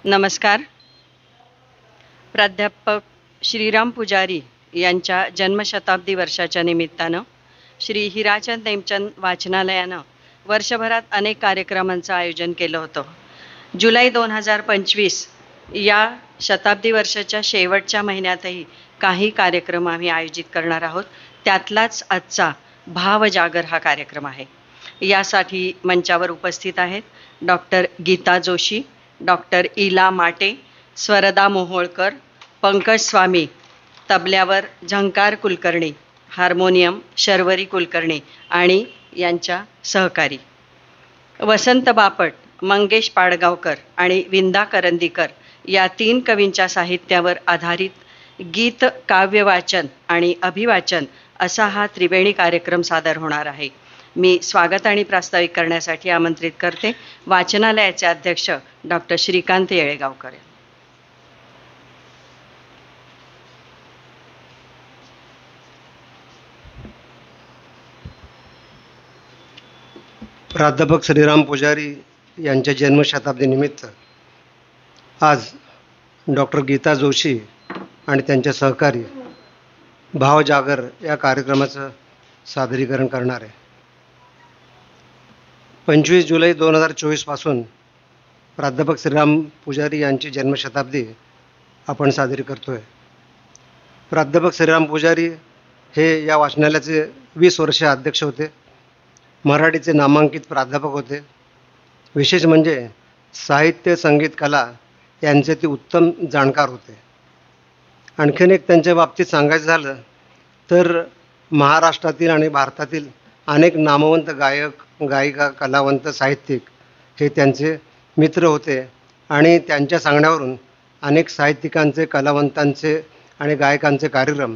नमस्कार. प्राध्यापक श्रीराम पुजारी यांच्या जन्मशताब्दी वर्षाच्या निमित्तानं श्री हिराचंद नेमचंद वाचनालयानं वर्षभरात अनेक कार्यक्रमांचं आयोजन केलं होतं. जुलै 2025 या शताब्दी वर्षाच्या शेवटच्या महिन्यातही काही कार्यक्रम आम्ही आयोजित करणार आहोत. त्यातलाच आजचा भावजागर हा कार्यक्रम आहे. यासाठी मंचावर उपस्थित आहेत डॉक्टर गीता जोशी, डॉक्टर इला माटे, स्वरदा मोहोळकर, पंकज स्वामी, तबल्यावर झंकार कुलकर्णी, हार्मोनियम शर्वरी कुलकर्णी आणि यांच्या सहकारी वसंत बापट, मंगेश पाडगावकर आणि विंदा करंदीकर या 3 कवींच्या साहित्यावर आधारित गीत, काव्य वाचन आणि अभिवाचन असा हा त्रिवेणी कार्यक्रम सादर होणार आहे. मी स्वागत आणि प्रास्ताविक करण्यासाठी आमंत्रित करते वाचनालयाचे अध्यक्ष डॉक्टर श्रीकांत येळेगावकर. प्राध्यापक श्रीराम पुजारी यांच्या जन्मशताब्दीनिमित्त आज डॉक्टर गीता जोशी आणि त्यांचे सहकारी भावजागर या कार्यक्रमाचं सादरीकरण करणार आहे. 25 जुलै 2024 पासून प्राध्यापक श्रीराम पुजारी यांची जन्मशताब्दी आपण साजरी करतोय. प्राध्यापक श्रीराम पुजारी हे या वाचनालयाचे 20 वर्षे अध्यक्ष होते. मराठीचे नामांकित प्राध्यापक होते. विशेष म्हणजे साहित्य, संगीत, कला यांचे ते उत्तम जाणकार होते. आणखीन एक त्यांच्या बाबतीत सांगायचं झालं तर महाराष्ट्रातील आणि भारतातील अनेक नामवंत गायक, गायिका, कलावंत, साहित्यिक हे त्यांचे मित्र होते आणि त्यांच्या सांगण्यावरून अनेक साहित्यिकांचे, कलावंतांचे आणि गायकांचे कार्यक्रम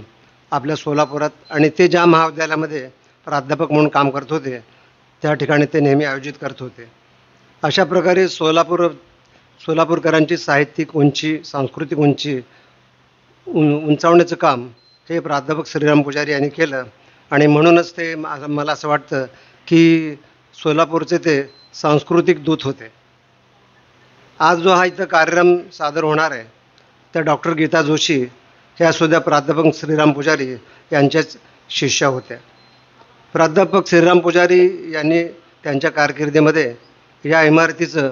आपल्या सोलापुरात आणि ते ज्या महाविद्यालयामध्ये प्राध्यापक म्हणून काम करत होते त्या ठिकाणी ते नेहमी आयोजित करत होते. अशा प्रकारे सोलापूरकरांची साहित्यिक उंची, सांस्कृतिक उंची उंचावण्याचं काम हे प्राध्यापक श्रीराम पुजारी यांनी केलं आणि म्हणूनच ते मला असं वाटतं की सोलापूरचे ते सांस्कृतिक दूत होते. आज जो हा इथं कार्यक्रम सादर होणार आहे त्या डॉक्टर गीता जोशी ह्या सुद्धा प्राध्यापक श्रीराम पुजारी यांच्याच शिष्या होत्या. प्राध्यापक श्रीराम पुजारी यांनी त्यांच्या कारकिर्दीमध्ये या इमारतीचं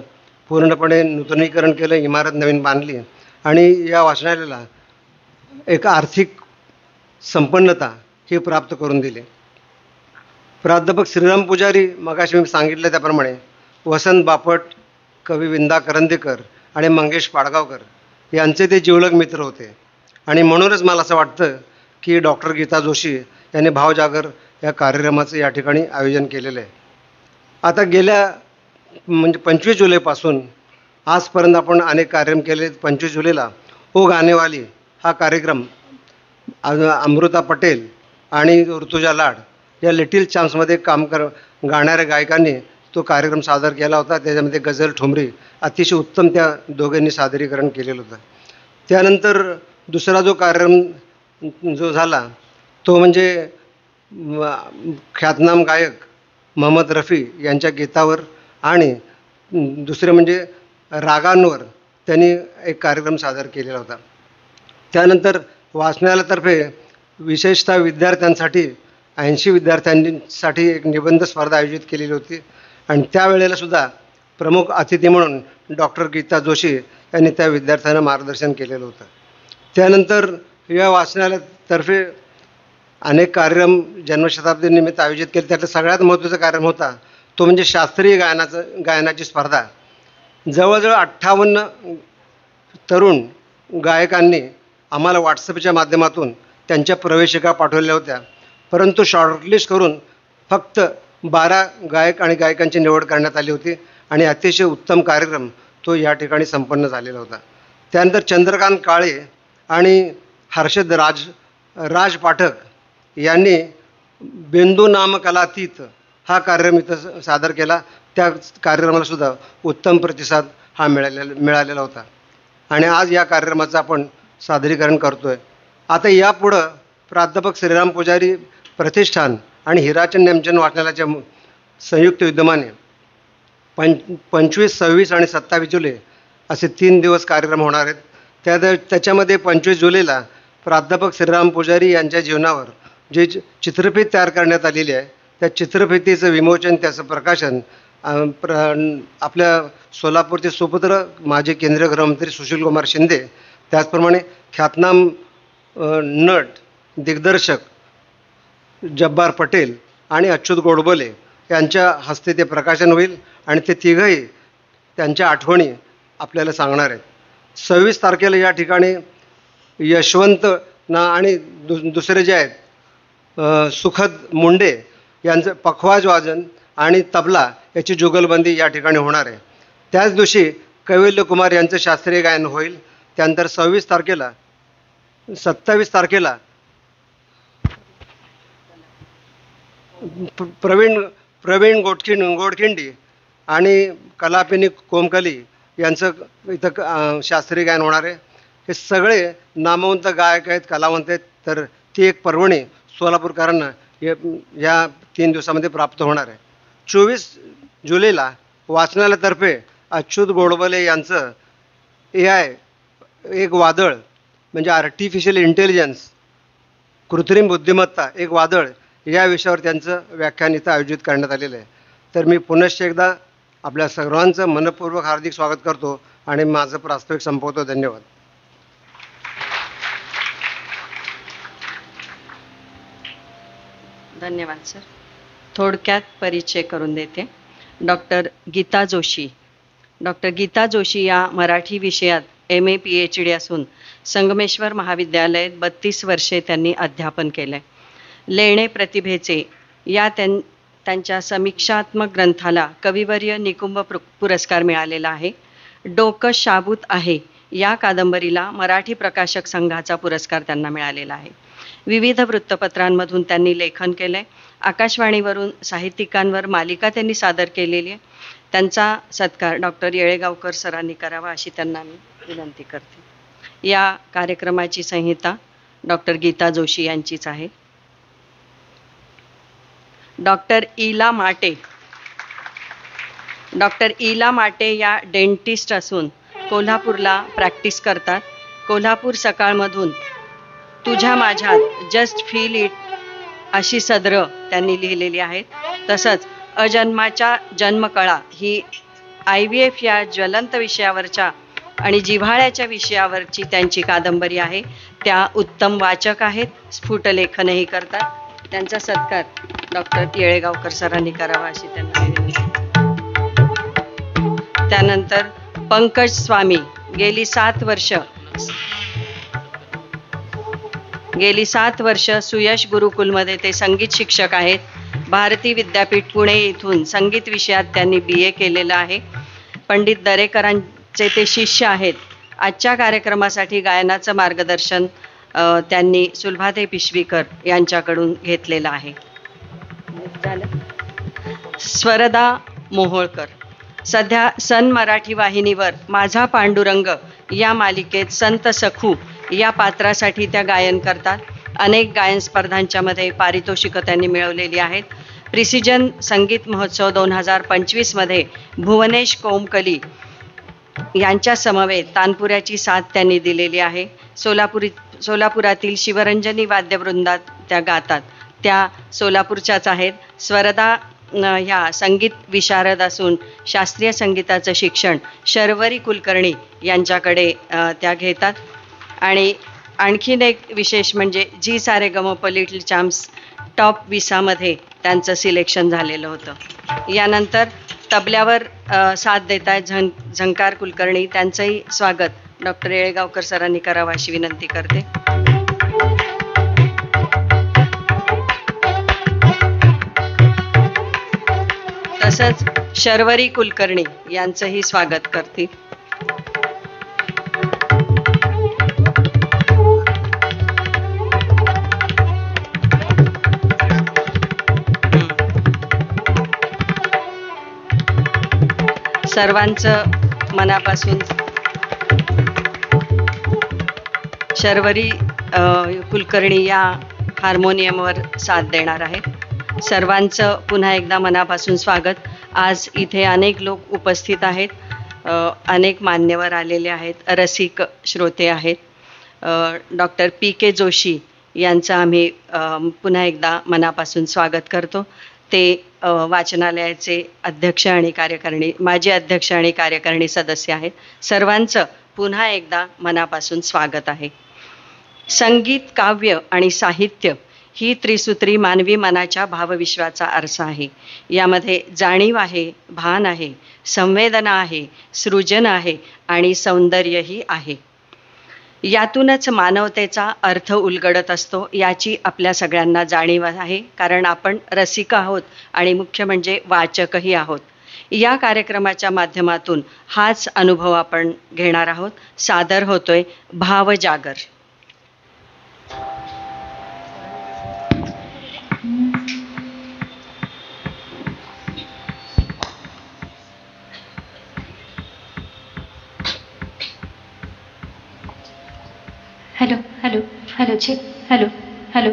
पूर्णपणे नूतनीकरण केलं, इमारत नवीन बांधली आणि या वाचनालयाला एक आर्थिक संपन्नता ही प्राप्त करून दिली. प्राध्यापक श्रीराम पुजारी मगाशी मी सांगितलं त्याप्रमाणे वसंत बापट, कवी विंदा करंदीकर आणि मंगेश पाडगावकर यांचे ते जिवलग मित्र होते आणि म्हणूनच मला असं वाटतं की डॉक्टर गीता जोशी यांनी भावजागर या कार्यक्रमाचं या ठिकाणी आयोजन केलेलं आहे. आता गेल्या 25 जुलैपासून आजपर्यंत आपण अनेक कार्यक्रम केले. 25 जुलैला ओ गाणेवाली हा कार्यक्रम अमृता पटेल आणि ऋतुजा लाड या लिटिल चान्समध्ये गाणाऱ्या गायकांनी तो कार्यक्रम सादर केला होता. त्याच्यामध्ये गझल, ठुमरी अतिशय उत्तम त्या दोघांनी सादरीकरण केलेलं होतं. त्यानंतर दुसरा जो कार्यक्रम जो झाला तो म्हणजे ख्यातनाम गायक मोहम्मद रफी यांच्या गीतावर आणि दुसरे म्हणजे रागांवर त्यांनी एक कार्यक्रम सादर केलेला होता. त्यानंतर वाचनालयातर्फे विशेषतः विद्यार्थ्यांसाठी 80 विद्यार्थ्यांसाठी एक निबंध स्पर्धा आयोजित केलेली होती आणि त्यावेळेला सुद्धा प्रमुख अतिथी म्हणून डॉक्टर गीता जोशी यांनी त्या विद्यार्थ्यांना मार्गदर्शन केलेलं होतं. त्यानंतर या वाचनालयातर्फे अनेक कार्यक्रम जन्मशताब्दीनिमित्त आयोजित केले. त्यातला सगळ्यात महत्त्वाचा कार्यक्रम होता तो म्हणजे शास्त्रीय गायनाची स्पर्धा. जवळजवळ 58 तरुण गायकांनी आम्हाला व्हॉट्सअपच्या माध्यमातून त्यांच्या प्रवेशिका पाठवलेल्या होत्या, परंतु शॉर्टलिस्ट करून फक्त 12 गायक आणि गायकांची निवड करण्यात आली होती आणि अतिशय उत्तम कार्यक्रम तो या ठिकाणी संपन्न झालेला होता. त्यानंतर चंद्रकांत काळे आणि हर्षद राज पाठक यांनी बिंदू नाम कलातीत हा कार्यक्रम इथं सादर केला. त्या कार्यक्रमाला सुद्धा उत्तम प्रतिसाद हा मिळालेला होता आणि आज या कार्यक्रमाचं आपण सादरीकरण करतो आहे. आता यापुढं प्राध्यापक श्रीराम पुजारी प्रतिष्ठान आणि हिराचंद नेमचंद वाचनालयाच्या संयुक्त विद्यमाने 25, 26 आणि 27 जुलै असे 3 दिवस कार्यक्रम होणार आहेत. त्याच्यामध्ये 25 जुलैला प्राध्यापक श्रीराम पुजारी यांच्या जीवनावर जे चित्रफित तयार करण्यात आलेली आहे, त्या चित्रफितीचं विमोचन, त्याचं प्रकाशन आपल्या सोलापूरचे सुपुत्र माजी केंद्रीय गृहमंत्री सुशीलकुमार शिंदे, त्याचप्रमाणे ख्यातनाम नट दिग्दर्शक जब्बार पटेल आणि अच्युत गोडबोले यांच्या हस्ते ते प्रकाशन होईल आणि ते तिघंही त्यांच्या आठवणी आपल्याला सांगणार आहेत. 26 तारखेला या ठिकाणी यशवंत आणि दुसरे जे आहेत सुखद मुंडे यांचं पखवाज वादन आणि तबला याची जुगलबंदी या ठिकाणी होणार आहे. त्याच दिवशी कैवल्य कुमार यांचं शास्त्रीय गायन होईल. त्यानंतर 27 तारखेला प्रवीण गोडखिंडी आणि कलापिनी कोमकली यांचं इथं शास्त्रीय गायन होणार आहे. हे सगळे नामवंत गायक आहेत, कलावंत आहेत. तर ती एक पर्वणी सोलापूरकरांना या 3 दिवसामध्ये प्राप्त होणार आहे. 24 जुलैला वाचनालयातर्फे अच्युत गोडबोले यांचं AI एक वादळ म्हणजे आर्टिफिशियल इंटेलिजन्स, कृत्रिम बुद्धिमत्ता एक वादळ या विषयावर त्यांचं व्याख्यान इथं आयोजित करण्यात आलेलं आहे. तर मी पुनश्च एकदा आपल्या सर्वांचं मनपूर्वक हार्दिक स्वागत करतो आणि माझं प्रास्ताविक संपवतो. धन्यवाद. धन्यवाद सर. थोडक्यात परिचय करून देते. डॉक्टर गीता जोशी. डॉक्टर गीता जोशी या मराठी विषयात MA PhD असून संगमेश्वर महाविद्यालयात 32 वर्षे त्यांनी अध्यापन केले. लेणे प्रतिभेचे या त्यांच्या समीक्षात्मक ग्रंथाला कविवर्य निकुंभ पुरस्कार मिळालेला आहे. डोकं शाबूत आहे या कादंबरीला मराठी प्रकाशक संघाचा पुरस्कार त्यांना मिळालेला आहे. विविध वृत्तपत्रांमधून त्यांनी लेखन केले. आकाशवाणीवरून साहित्यिकांवर मालिका त्यांनी सादर केलेली आहे. त्यांचा सत्कार डॉक्टर येळेगावकर सरांनी करावा अशी त्यांना मी विनंती करते. या कार्यक्रमाची संहिता डॉक्टर गीता जोशी यांचीच आहे. डॉक्टर इला माटे. डॉक्टर इला माटे या डेंटिस्ट असून कोल्हापूरला प्रॅक्टिस करतात. कोल्हापूर सकाळमधून तुझ्या माझ्यात जस्ट फील इट अशी सदरं त्यांनी लिहिलेली आहेत. तसंच अजन्माच्या जन्मकळा ही IVF या ज्वलंत विषयावरच्या आणि जिव्हाळ्याच्या विषयावरची त्यांची कादंबरी आहे. त्या उत्तम वाचक आहेत, स्फुटलेखनही करतात. त्यांचा सत्कार डॉक्टर येळेगावकर सरांनी करावा अशी त्यांना विनंती. त्यानंतर पंकज स्वामी गेली 7 वर्ष सुयश गुरुकुलमध्ये ते संगीत शिक्षक आहेत. भारती विद्यापीठ पुणे येथून संगीत विषयात त्यांनी BA केलेलं आहे. पंडित दरेकरांचे ते शिष्य आहेत. आजच्या कार्यक्रमासाठी गायनाचं मार्गदर्शन त्यांनी सुलभाते पिशवीकर यांच्याकडून घेतलेलं आहे. स्वरदा मोहोळकर सध्या सन मराठी वाहिनीवर माझा पांडुरंग या मालिकेत संत सखू या पात्रासाठी त्या गायन करतात. अनेक गायन स्पर्धांच्या मध्ये पारितोषिकं त्यांनी मिळवलेली आहेत. प्रिसिजन संगीत महोत्सव 2025 मध्ये भुवनेश कोमकली यांच्या समवेत तानपुऱ्याची साथ त्यांनी दिलेली आहे. सोलापुरातील शिवरंजनी वाद्यवृंदात त्या गातात. त्या सोलापूरच्याच आहेत. स्वरदा ह्या संगीत विशारद असून शास्त्रीय संगीताचं शिक्षण शर्वरी कुलकर्णी यांच्याकडे त्या घेतात. आणि आणखीन एक विशेष म्हणजे जी सारे गमप लिटिल चॅम्प्स टॉप 20 मध्ये त्यांचं सिलेक्शन झालेलं होतं. यानंतर तबल्यावर साथ देत आहेत झंकार कुलकर्णी. त्यांचंही स्वागत डॉक्टर येळेगावकर सरांनी करावं अशी विनंती करते. तसंच शर्वरी कुलकर्णी यांचंही स्वागत करते. सर्वांचं मनापासून शर्वरी कुलकर्णी या हार्मोनियमवर साथ देणार आहेत. सर्वांचं पुन्हा एकदा मनापासून स्वागत. आज इथे अनेक लोक उपस्थित आहेत. अनेक मान्यवर आलेले आहेत, रसिक श्रोते आहेत. Doctor PK. जोशी यांचं आम्ही पुन्हा एकदा मनापासून स्वागत करतो. ते वाचनालयाचे अध्यक्ष आणि कार्यकारिणी, माजी अध्यक्ष आणि कार्यकारिणी सदस्य आहेत. सर्वांचं पुन्हा एकदा मनापासून स्वागत आहे. संगीत, काव्य आणि साहित्य ही त्रिसूत्री मानवी मनाच्या भावविश्वाचा आरसा आहे. यामध्ये जाणीव आहे, भान आहे, संवेदना आहे, सृजन आहे आणि सौंदर्यही आहे. यातूनच मानवतेचा अर्थ उलगडत असतो, याची आपल्या सगळ्यांना जाणीव आहे. कारण आपण रसिक आहोत आणि मुख्य म्हणजे वाचकही आहोत. या कार्यक्रमाच्या माध्यमातून हाच अनुभव आपण घेणार आहोत. सादर होतोय भावजागर. Hello hello hello check hello hello.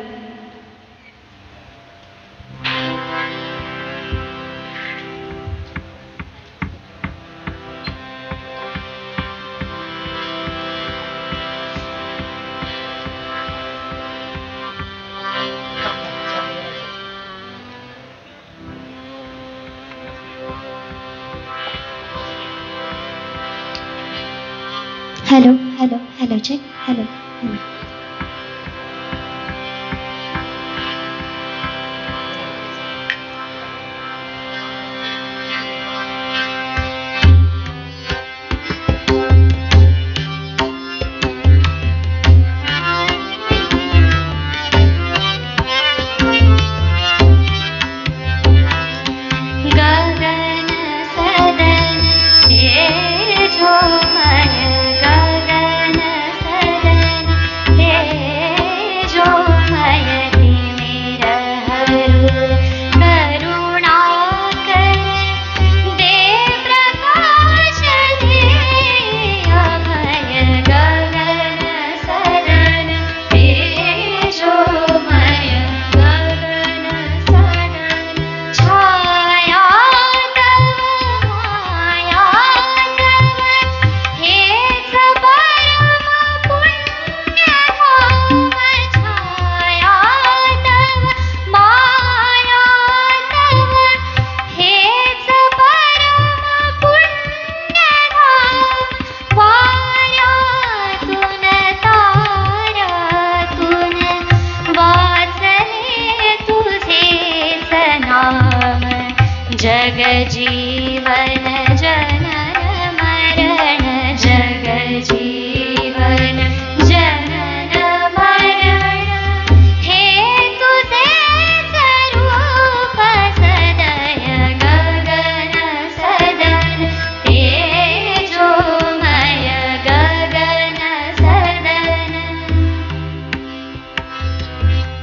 Hello hello hello check hello.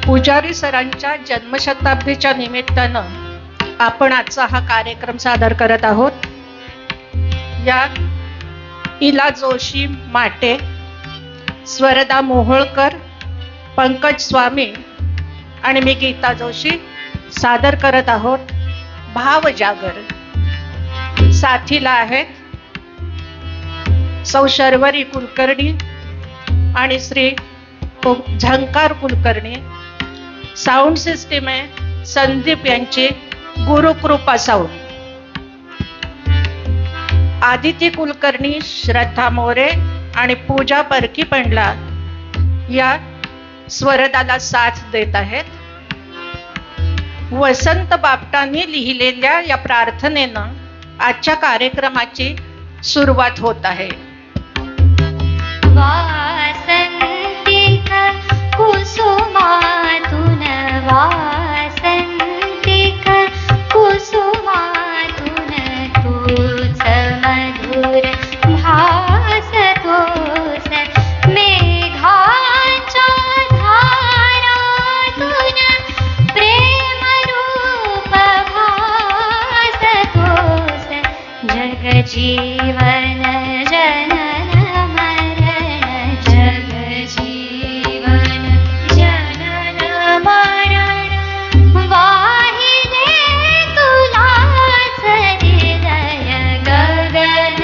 Pujari सरांच्या जन्मशताब्दीच्या निमित्तानं आपण आजचा हा कार्यक्रम सादर करत आहोत. यात इला जोशी माटे, स्वरदा मोहोळकर, पंकज स्वामी आणि मी गीता जोशी सादर करत आहोत भावजागर. साथीला आहेत सौ शर्वरी कुलकर्णी आणि श्री झंकार कुलकर्णी. साऊंड सिस्टीम आहे संदीप यांची गुरुकृपा साऊंड. आदिती कुलकर्णी, श्रद्धा मोरे आणि पूजा परकी पंडला या स्वरदाला साथ देत आहेत. वसंत बापटांनी लिहिलेल्या या प्रार्थनेनं आजच्या कार्यक्रमाची सुरुवात होत आहे. वासंतिका कुसुमातून, वासंतिका कुसुमातून तूच मधुर भासतोस. मेघाच्या धारातून प्रेमरूप भासतोस. जगजीवन जनन मरण, जगजीवन जनन मरण. वाहिले तुलाच हृदय गगन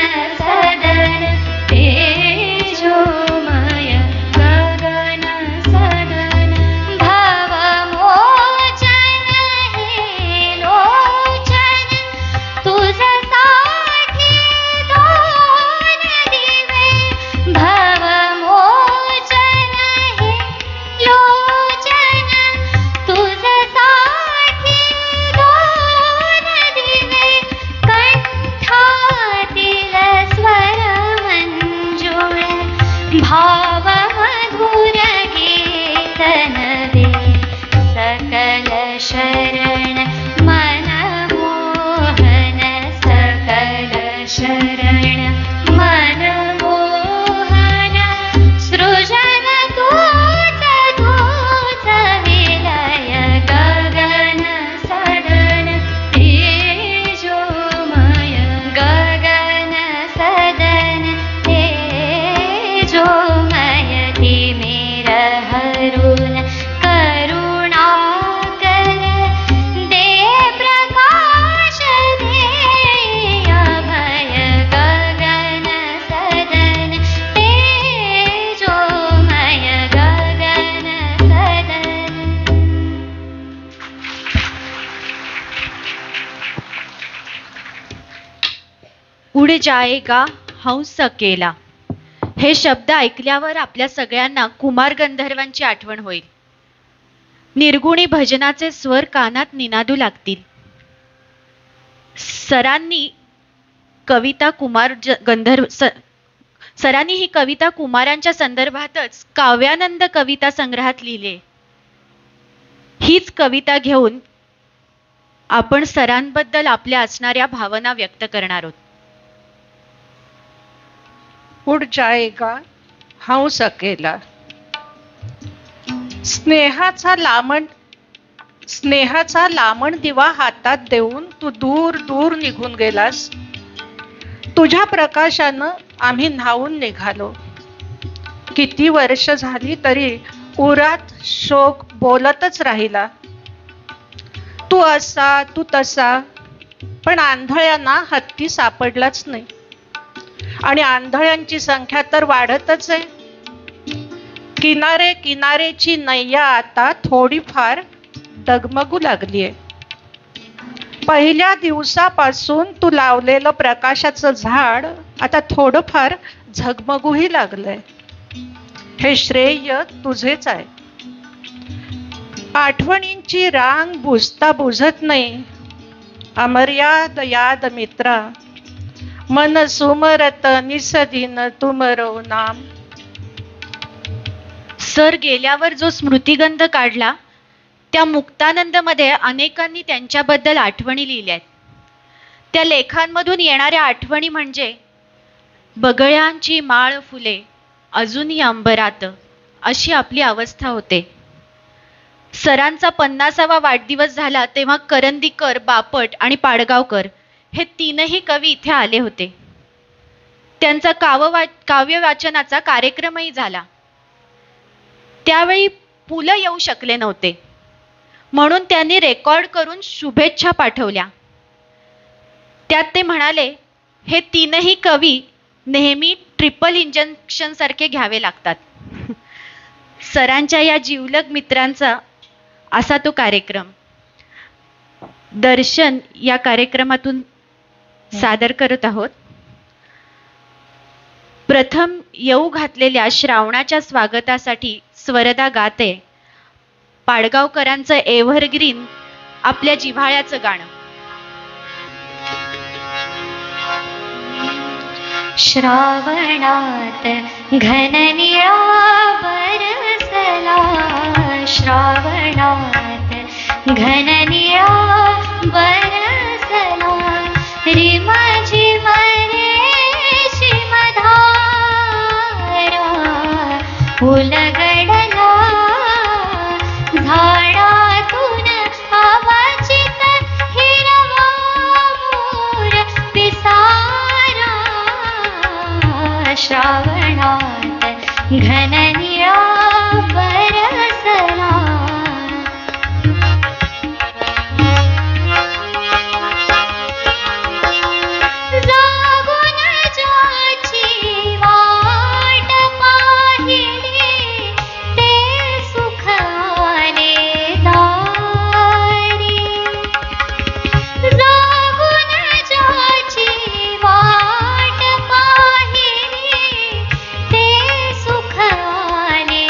चरण मनमोहन सृजन तूच तूच विलय गगन सदन तेजोमय गगन सदन तेजोमय तिमिर हरुण करुणाकर दे प्रकाश दे अभय गगन सदन तेजोमय गगन सदन. उड जाएगा हंस अकेला हे शब्द ऐकल्यावर आपल्या सगळ्यांना कुमार गंधर्वांची आठवण होईल. निर्गुणी भजनाचे स्वर कानात निनादू लागतील. सरांनी ही कविता कुमारांच्या संदर्भातच काव्यानंद कविता संग्रहात लिहिली. हीच कविता घेऊन आपण सरांबद्दल आपल्या असणाऱ्या भावना व्यक्त करणार आहोत. उड जाएगा हंस अकेला. स्नेहाचा लामण दिवा हातात देऊन तू दूर दूर निघून गेलास. तुझ्या प्रकाशानं आम्ही न्हावून निघालो. किती वर्ष झाली तरी उरात शोक बोलतच राहिला. तू असा तू तसा, पण आंधळ्यांना हत्ती सापडलाच नाही. आणि आंधळ्यांची संख्या तर वाढतच आहे. किनारे किनारेची नैया आता थोडीफार डगमगू लागलीये. पहिल्या दिवसापासून तू लावलेलं प्रकाशाचं झाड आता थोडंफार झगमगूही लागलंय. हे श्रेय तुझेच आहे. आठवणींची रांग बुजता बुजत नाही. अमर्याद याद मित्रा, मन सुमरत निसदीन तुमरो नाम. सर गेल्यावर जो स्मृतिगंध काढला त्या मुक्तानंदमध्ये अनेकांनी त्यांच्याबद्दल आठवणी लिहिल्या आहेत. त्या लेखांमधून येणाऱ्या आठवणी म्हणजे बगळ्यांची माळ फुले अजूनही अंबरात अशी आपली अवस्था होते. सरांचा 50वा वाढदिवस झाला तेव्हा करंदीकर, बापट आणि पाडगावकर हे तीनही कवी इथे आले होते. त्यांचा काव्य वाचनाचा कार्यक्रमही झाला. त्यावेळी पु ल येऊ शकले नव्हते म्हणून त्यांनी रेकॉर्ड करून शुभेच्छा पाठवल्या. त्यात ते म्हणाले, हे तीनही कवी नेहमी ट्रिपल इंजेक्शन सारखे घ्यावे लागतात. सरांच्या या जिवलग मित्रांचा असा तो कार्यक्रम. दर्शन या कार्यक्रमातून सादर करत आहोत. प्रथम येऊ घातलेल्या श्रावणाच्या स्वागतासाठी स्वरदा गाते पाडगावकरांचं एव्हरग्रीन आपल्या जिव्हाळ्याचं गाणं. श्रावणात घननिळा बरसला, श्रावणात घननिळा बरसला, रिमझिम रेशीम धारा उलगडला, झाडातून आवाजित हिरवा मोर पिसारा, श्रावणात घननिळा बरसला. जागून ज्याची वाट पाहिली ते सुख आले दारी, जागून ज्याची वाट पाहिली ते सुख आले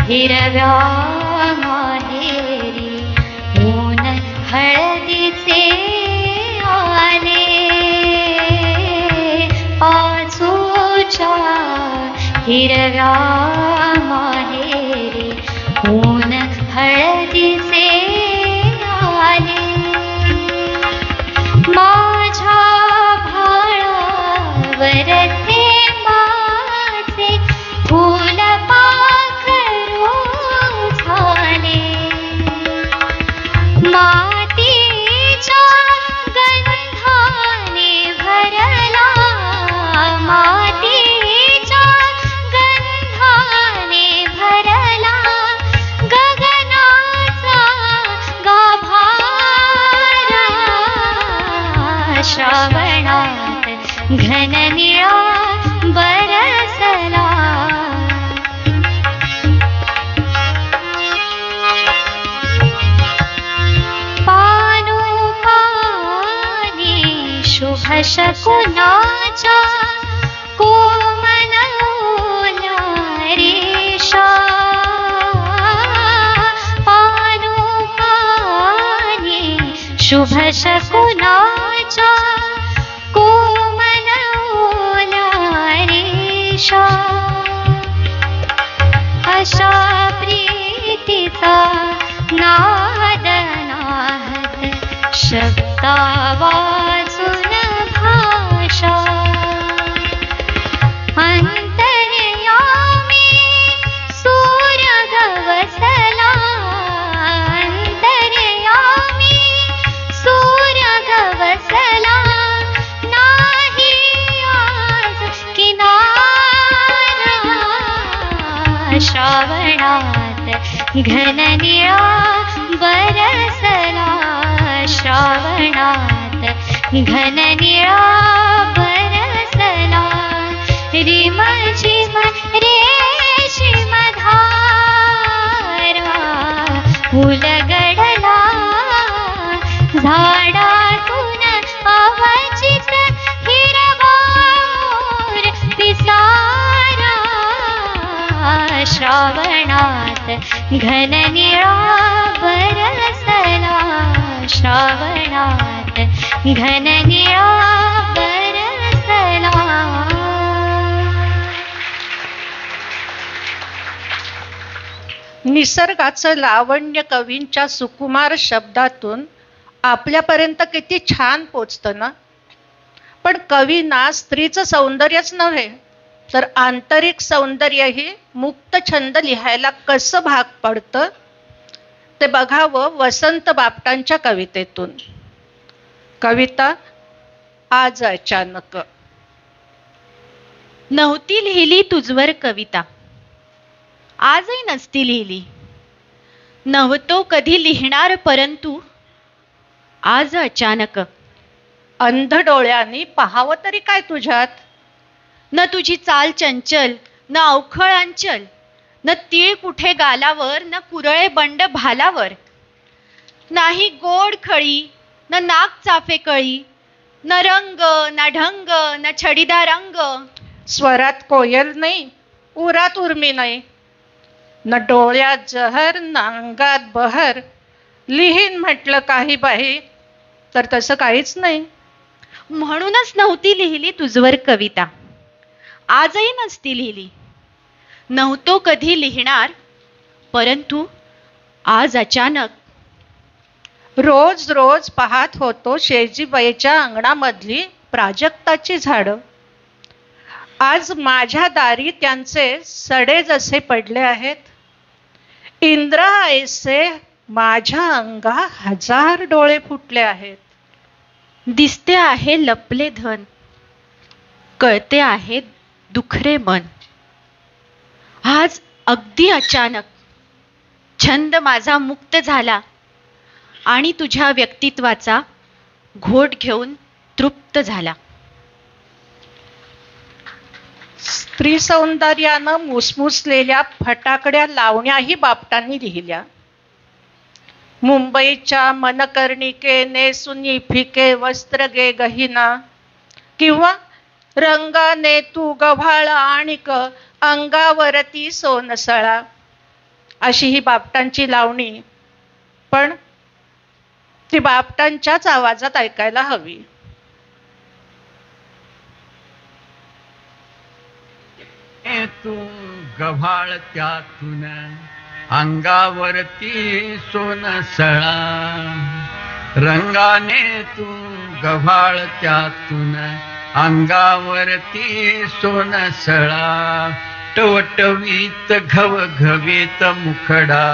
हिरव्या माहेरी ऊन हळदीचे आले, पाचूच्या हिरव्या माहेरी ऊन हळदीचे आले. माझ्या भाळावर थेंबाचे फूल पाखरू झाले, मातीच्या गंधाने भरला, मातीच्या गंधाने भरला गगनाचा गाभारा. श्रावणात घन निळा बरसला, पानोपानी शुभ शकुनाच्या कोमल रेषा, पानोपानी शुभ शकुनाच्या कोमल रेषा. अशा प्रीतीचा नाद नाहत शब्दा वाचून भाषा. अंतर्यामी सूर्य गवसला, अंतर्यामी सूर्य गवसला, नाही आज किनारा. श्रावणात घन निळा बरसला, श्रावणात घन निळा बरसला. रिम झिम रेशीम धारा उलगडला, झाडातून अवचित हिरवा मोर पिसारा. श्रावणात घन निळा बरसला, श्रावणात घन निळा बरसला. निसर्गाचं लावण्य कवींच्या सुकुमार शब्दातून आपल्यापर्यंत किती छान पोचतं ना. पण कवींना स्त्रीचं सौंदर्यच नव्हे तर आंतरिक सौंदर्यही मुक्त छंद लिहायला कसं भाग पडतं ते बघावं वसंत बापटांच्या कवितेतून. कविता आज अचानक. नव्हती लिहिली तुझवर कविता, आजही नसती लिहिली. नव्हतो कधी लिहिणार परंतु आज अचानक. अंध डोळ्यांनी पाहावं तरी काय तुझ्यात. न तुझी चाल चंचल, न अवखळ अंचल, न तीळ कुठे गालावर, न कुरळे बंड भालावर. नाही गोड खळी, न नाक चाफे कळी, न रंग, न ढंग, न छडीदार अंग. स्वरात कोयल नाही, उरात उर्मी नाही, न डोळ्यात जहर, न अंगात बहर. लिहीन म्हटलं काही बाही तर तसं काहीच नाही. म्हणूनच नव्हती लिहिली तुझवर कविता, आजही नसती लिहिली. नव्हतो कधी लिहिणार परंतु आज अचानक. रोज रोज पाहत होतो शेजीबाईच्या अंगणामधली प्राजक्ताची झाडं. आज माझ्या दारी त्यांचे सडे जसे पडले आहेत. इंद्रा ऐसे माझ्या अंगा हजार डोळे फुटले आहेत. दिसते आहे लपले धन, कळते आहे दुखरे मन. आज अगदी अचानक छंद माझा मुक्त झाला आणि तुझ्या व्यक्तित्वाचा घोट घेऊन तृप्त झाला. स्त्री सौंदर्यानं मुसमुसलेल्या फटाकड्या लावण्याही बापटांनी लिहिल्या. मुंबईच्या मनकर्णिके नेसुनी फिके वस्त्र गे गहिना, किंवा रंगाने तू गव्हाळ आणिक अंगावरती सोनसळा. अशी ही बापटांची लावणी, पण ती बापटांच्याच आवाजात ऐकायला हवी. तू गव्हाळ त्यातून अंगावरती सोनसळा, रंगाने तू गव्हाळ त्यातून अंगावरती सोनसळा, टवटवीत घवघवीत मुखडा,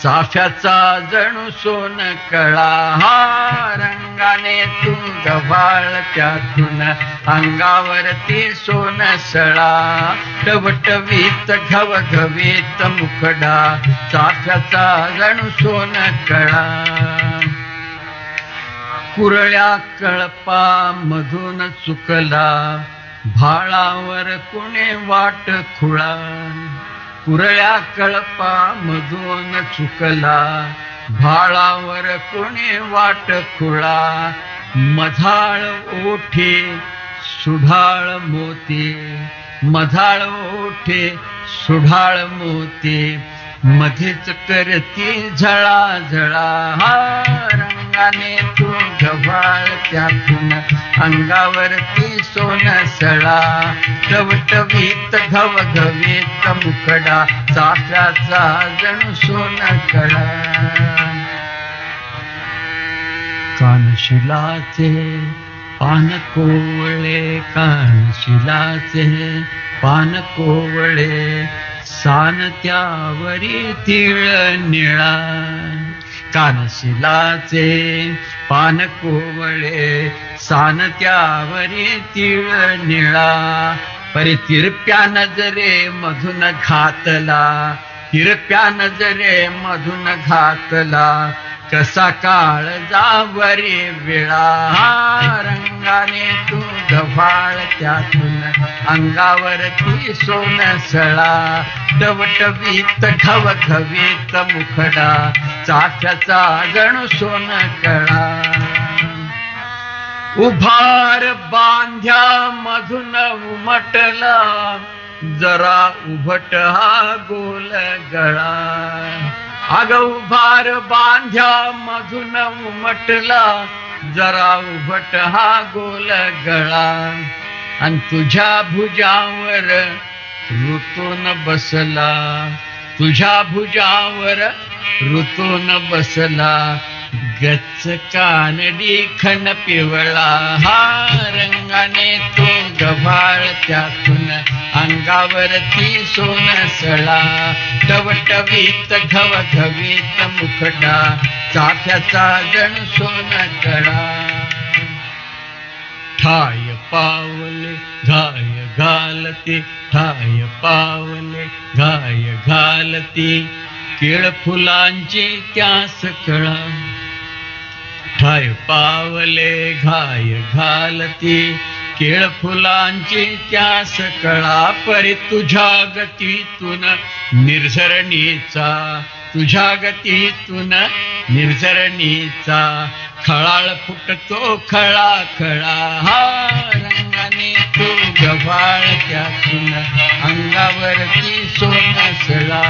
चाफ्याचा जणू सोन कळा. हा रंगाने तू गव्हाळ त्यातून अंगावरती सोनसळा, टवटवीत घवघवीत मुखडा, चाफ्याचा जणू सोन कळा. कुरळ्या कळपा मधून चुकला, भाळावर कुणे वाट खुळा. कुरळ्या कळपा मधून चुकला, भाळावर कुणे वाट खुळा. मधाळ ओठे सुढाळ मोती, मधाळ ओठे सुढाळ मोती, मध्येच करती झळाझळा. हा रंगाने तू गव्हाळ त्यातून अंगावरती सोनसळा, टवटवीत घवघवीत मुखडा, चाफ्याचा जणू सोन कळा. कानशिलाचे पान कोवळे, कानशिलाचे पान कोवळे, सान त्यावरी तिळ निळा. कानशिलाचे पान कोवळे, सान त्यावरी तिळ निळा. परी तिरप्या नजरे मधून घातला, तिरप्या नजरे मधून घातला, कसा काळ जावरी वेळा. रंगाने तू गव्हाळ त्यातून अंगावरती सोनसळा, टवटवीत घवघवीत मुखडा, चाफ्याचा जणू सोन कळा. उभार बांध्या मधून उमटला, जरा उभट हा गोल गळा. अग उभार बांध्या मधून उमटला, जरा उभट हा गोल गळा. आणि तुझ्या भुजावर ऋतून बसला, तुझ्या भुजावर ऋतून बसला, गच्च कानडी खण पिवळा. हा रंगाने तू गव्हाळ त्यातून अंगावरती सोनसळा, टवटवीत घवघवीत मुखडा, चाफ्याचा जणू सोन कळा. ठाय पावले घाय घालते, ठाय पावले घाय घालते, केळ फुलांची त्यास कळा. ठाय पावले घाय घालती, केळ फुलांची त्यास कळा. परी तुझ्या गतीतून निर्झरणीचा, तुझ्या गतीतून निर्झरणीचा, खळाळ फुटतो खळा खळा. हा रंगाने तू गव्हाळ त्यातून अंगावरती सोनसळा.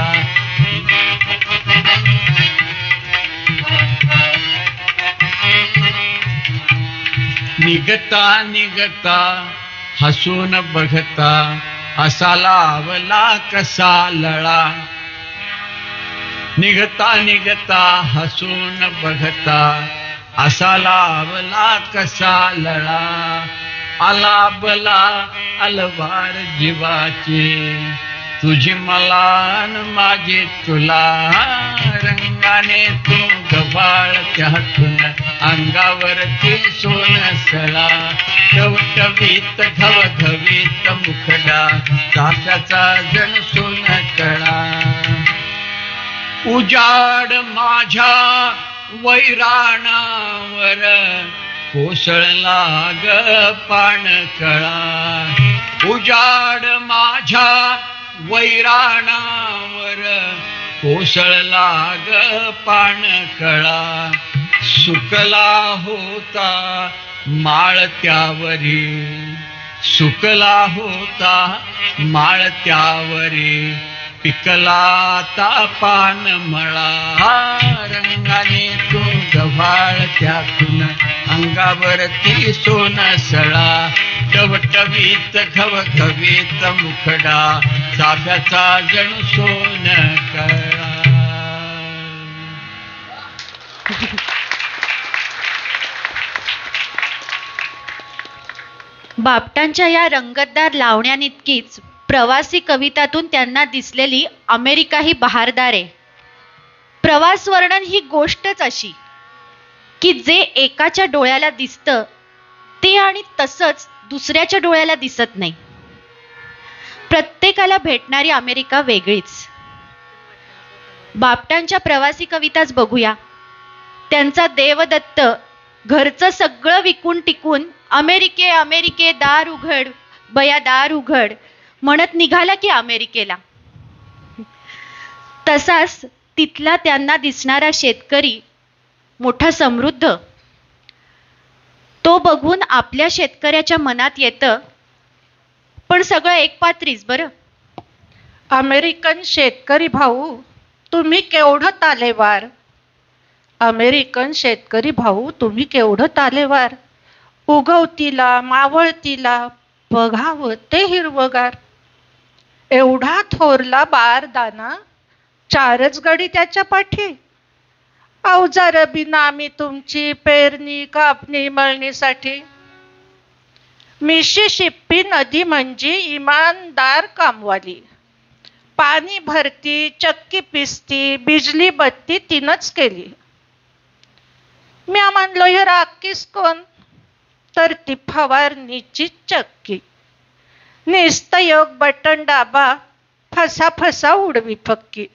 निघता निघता हसून बघता, असा लावला कसा लळा. निघता निघता हसून बघता, असा लावला कसा लळा. आला बला अलवार जीवाची, तुझी मला न माझी तुला. रंगाने तू गव्हाळ त्यातून अंगावरती सोनसळा, टवटवीत घवघवीत मुखडा, चाफ्याचा जण सोन कळा. उजाड माझ्या वैराणावर कोसळला ग पाणकळा. उजाड माझ्या वैराणावर कोसळला ग पाणकळा. सुकला होता माळ त्यावरी, सुकला होता माळ त्यावरी, पिकला तापान मळा, रंगाने तो गव्हाळ त्यातून अंगावरती सोन सळा, टवटवीत घवघवीत मुखडा, चाफ्याचा जणू सोन कळा. बापटांच्या या रंगतदार लावण्याइतकीच प्रवासी कवितातून त्यांना दिसलेली अमेरिका ही बहारदार आहे. प्रवास वर्णन ही गोष्टच अशी की जे एकाच्या डोळ्याला दिसतं ते आणि तसंच दुसऱ्याच्या डोळ्याला दिसत नाही. प्रत्येकाला भेटणारी अमेरिका वेगळीच. बापटांच्या प्रवासी कविताच बघूया. त्यांचा देवदत्त घरचं सगळं विकून टिकून अमेरिके अमेरिके दार उघड बया दार उघड म्हणत निघाला की अमेरिकेला. तसाच तिथला त्यांना दिसणारा शेतकरी मोठा समृद्ध, तो बघून आपल्या शेतकऱ्याच्या मनात येतं, पण सगळं एकपात्रीच बरं. अमेरिकन शेतकरी भाऊ तुम्ही केवढं तालेवार, अमेरिकन शेतकरी भाऊ तुम्ही केवढं तालेवार, उगवतीला मावळतीला बघावं ते हिरवगार. एवढा थोरला बारदाना, चारच गडी त्याच्या पाठी, अवजार बिना आम्ही तुमची पेरणी कापणी मळणीसाठी. मिशिसिप्पी नदी म्हणजे इमानदार कामवाली, पाणी भरती चक्की पिसती बिजली बत्ती तिनंच केली. म्या म्हणलो हे राखीस कोण, तर ती फवारणीची चक्की. निस्त योग बटन दाबा, फसा फसा उडवी फक्की.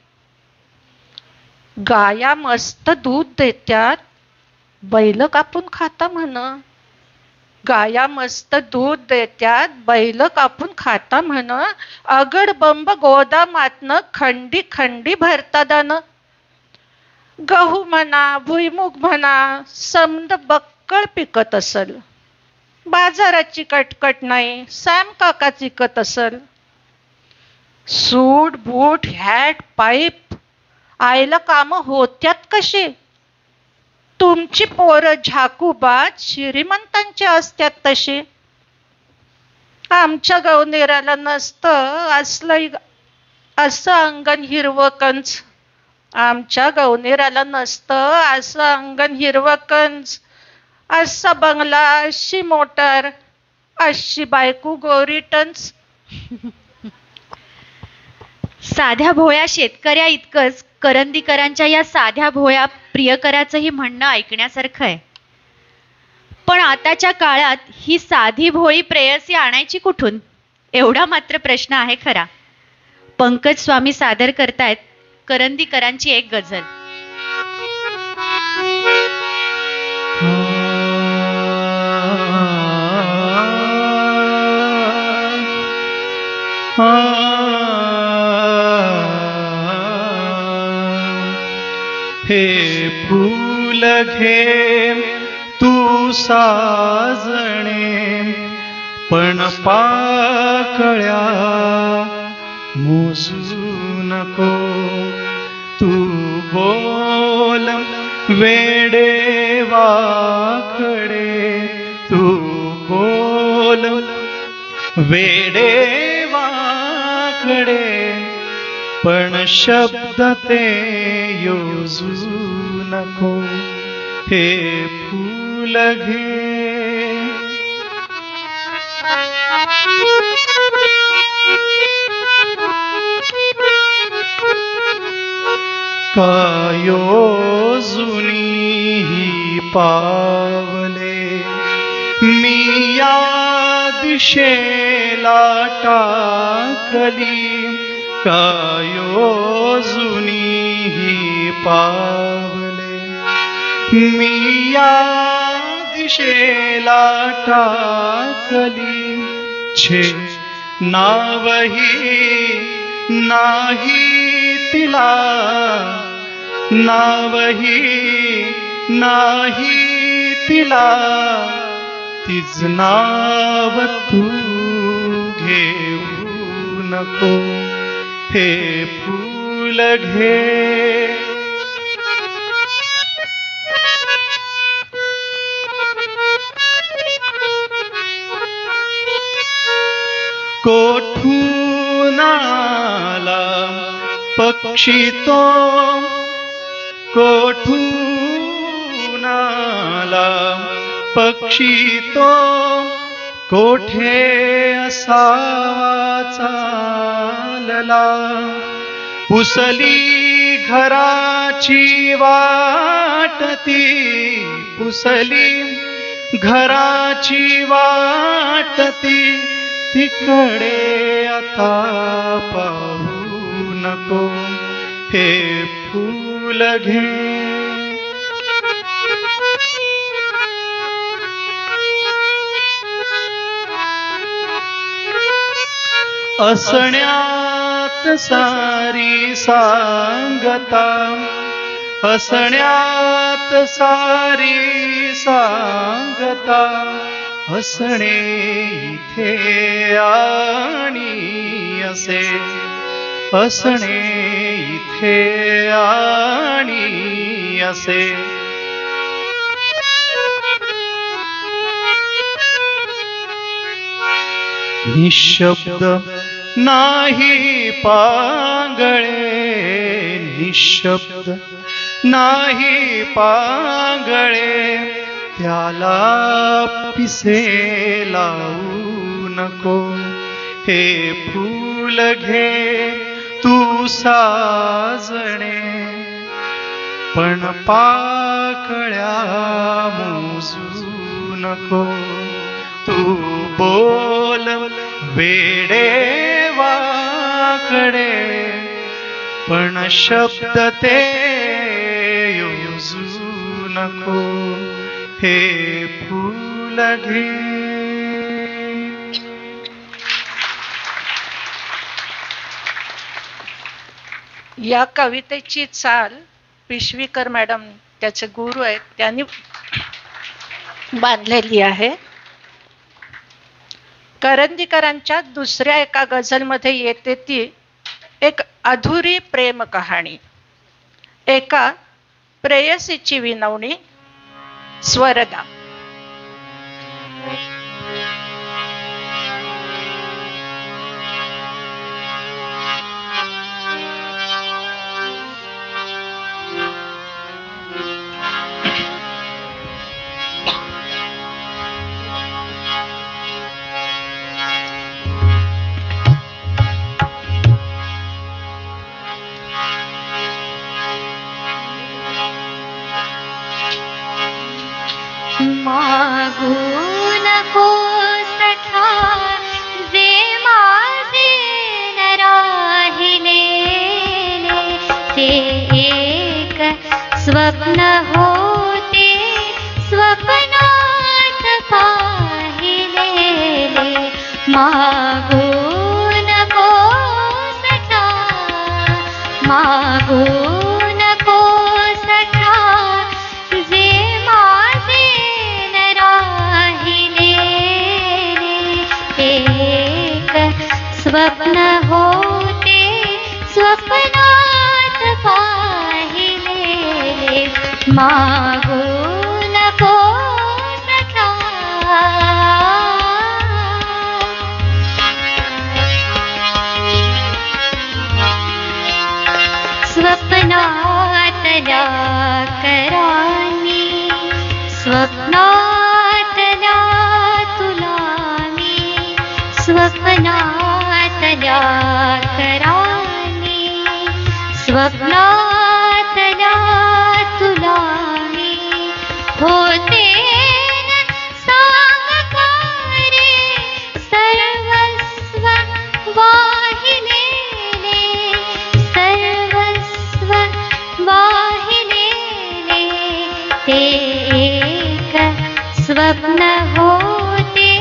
गाया मस्त दूध देत्यात, बैल कापून खाता म्हण. गाया मस्त दूध देत्यात, बैल कापून खाता म्हण. अगड बंब गोदामातनं खंडी खंडी भरता दान. गहू म्हणा भुईमुग म्हणा समद बक्कळ पिकत असल. बाजाराची कटकट नाही, सॅम काका चिकत असल. सूट बूट हॅट पाईप आईला काम होत्यात कशी. तुमची पोरं झाकूबाज श्रीमंतांची असत्यात तशी. आमच्या गवनेराला नसतं असं अंगण हिरवं कंच. आमच्या गवनेराला नसतं असं अंगण हिरवं कंच. असा बंगला अशी मोटर अशी बायको गोरी टंच. साध्या भोळ्या शेतकऱ्या इतकंच करंदीकरांच्या या साध्या भोळ्या प्रियकराचंही म्हणणं ऐकण्यासारखं आहे. पण आताच्या काळात ही साधी भोळी प्रेयसी आणायची कुठून, एवढा मात्र प्रश्न आहे खरा. पंकज स्वामी सादर करतायत करंदीकरांची एक गझल. हे फूल घे तू साजणे, पण पाकळ्या मोजू नको. तू बोल वेडे वाकडे, तू बोल वेडे वाकडे, पण शब्द ते योजू नको. हे फूल घे. कायो जुनी ही पावले, मी या दिशेला टाकली. कायो जुनी ही पावले, मी या दिशेला टाकली. छे नावही नाही तिला, नावही नाही तिला. तिच नाव तू घेऊ नको. हे फूल घे. कोठून आला पक्षी तो, कोठून आला पक्षी तो, कोठे असावा चालला. पुसली घराची वाटती, पुसली घराची वाटती, तिकडे आता पाहू नको, हे फूल घे. असण्यात सारी सांगता, असण्यात सारी सांगता, असणे इथे आणि असे, असणे इथे आणि असे. निशब्द नाही पांगळे, निशब्द नाही पांगळे, त्याला पिसे लावू नको, हे फूल घे तू साजणे. पण पाकळ्या मोजू नको, तू बोल वेडे वाकडे, पण शब्द ते योजू नको, हे फूल घे. या कवितेची चाल पिशवीकर मॅडम, त्याचे गुरु आहेत, त्यांनी बांधलेली आहे. करंदीकरांच्या दुसऱ्या एका गझलमध्ये येते ती एक अधुरी प्रेम कहाणी, एका प्रेयसीची विनवणी. स्वरदा. मागू नको सखा जे माझे न राहिलेले, ते एक स्वप्न होते स्वप्नात पाहिलेले. मागू नको सखा, मागू नको सखा जे माझे स्वप्न होते स्वप्नात पाहिलेले. मागू नको सखा. स्वप्नातल्या करानी, स्वप्नातल्या तुला मी, स्वप्नातल्या करानी, स्वप्नातल्या तुला मी होते सांग का रे सर्वस्व वाहिलेले, सर्वस्व वाहिलेले. ते एक स्वप्न होते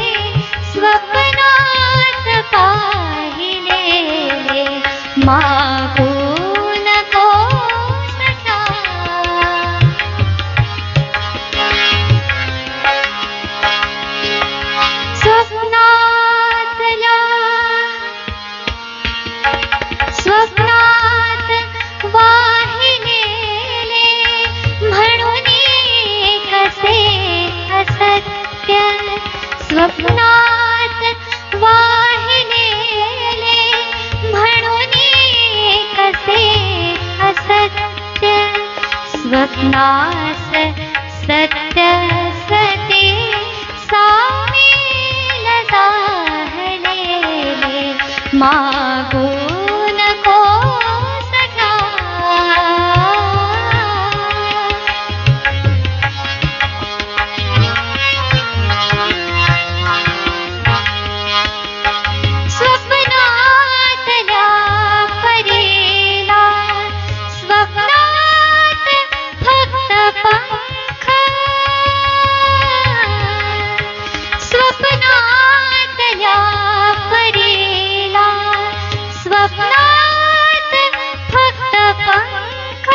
स्वप्नात पाहिलेले. मागू नको सखा. स्वप्नातल्या स्वप्नात वाहिलेले म्हणून कसे असत्य स्वप्नास सत्य सते सामील जाहलेले मागू नको सखा स्वप्नातल्या परीला स्वप्नात फक्त पंख स्वप्नातल्या परीला स्वप्नात फक्त पंख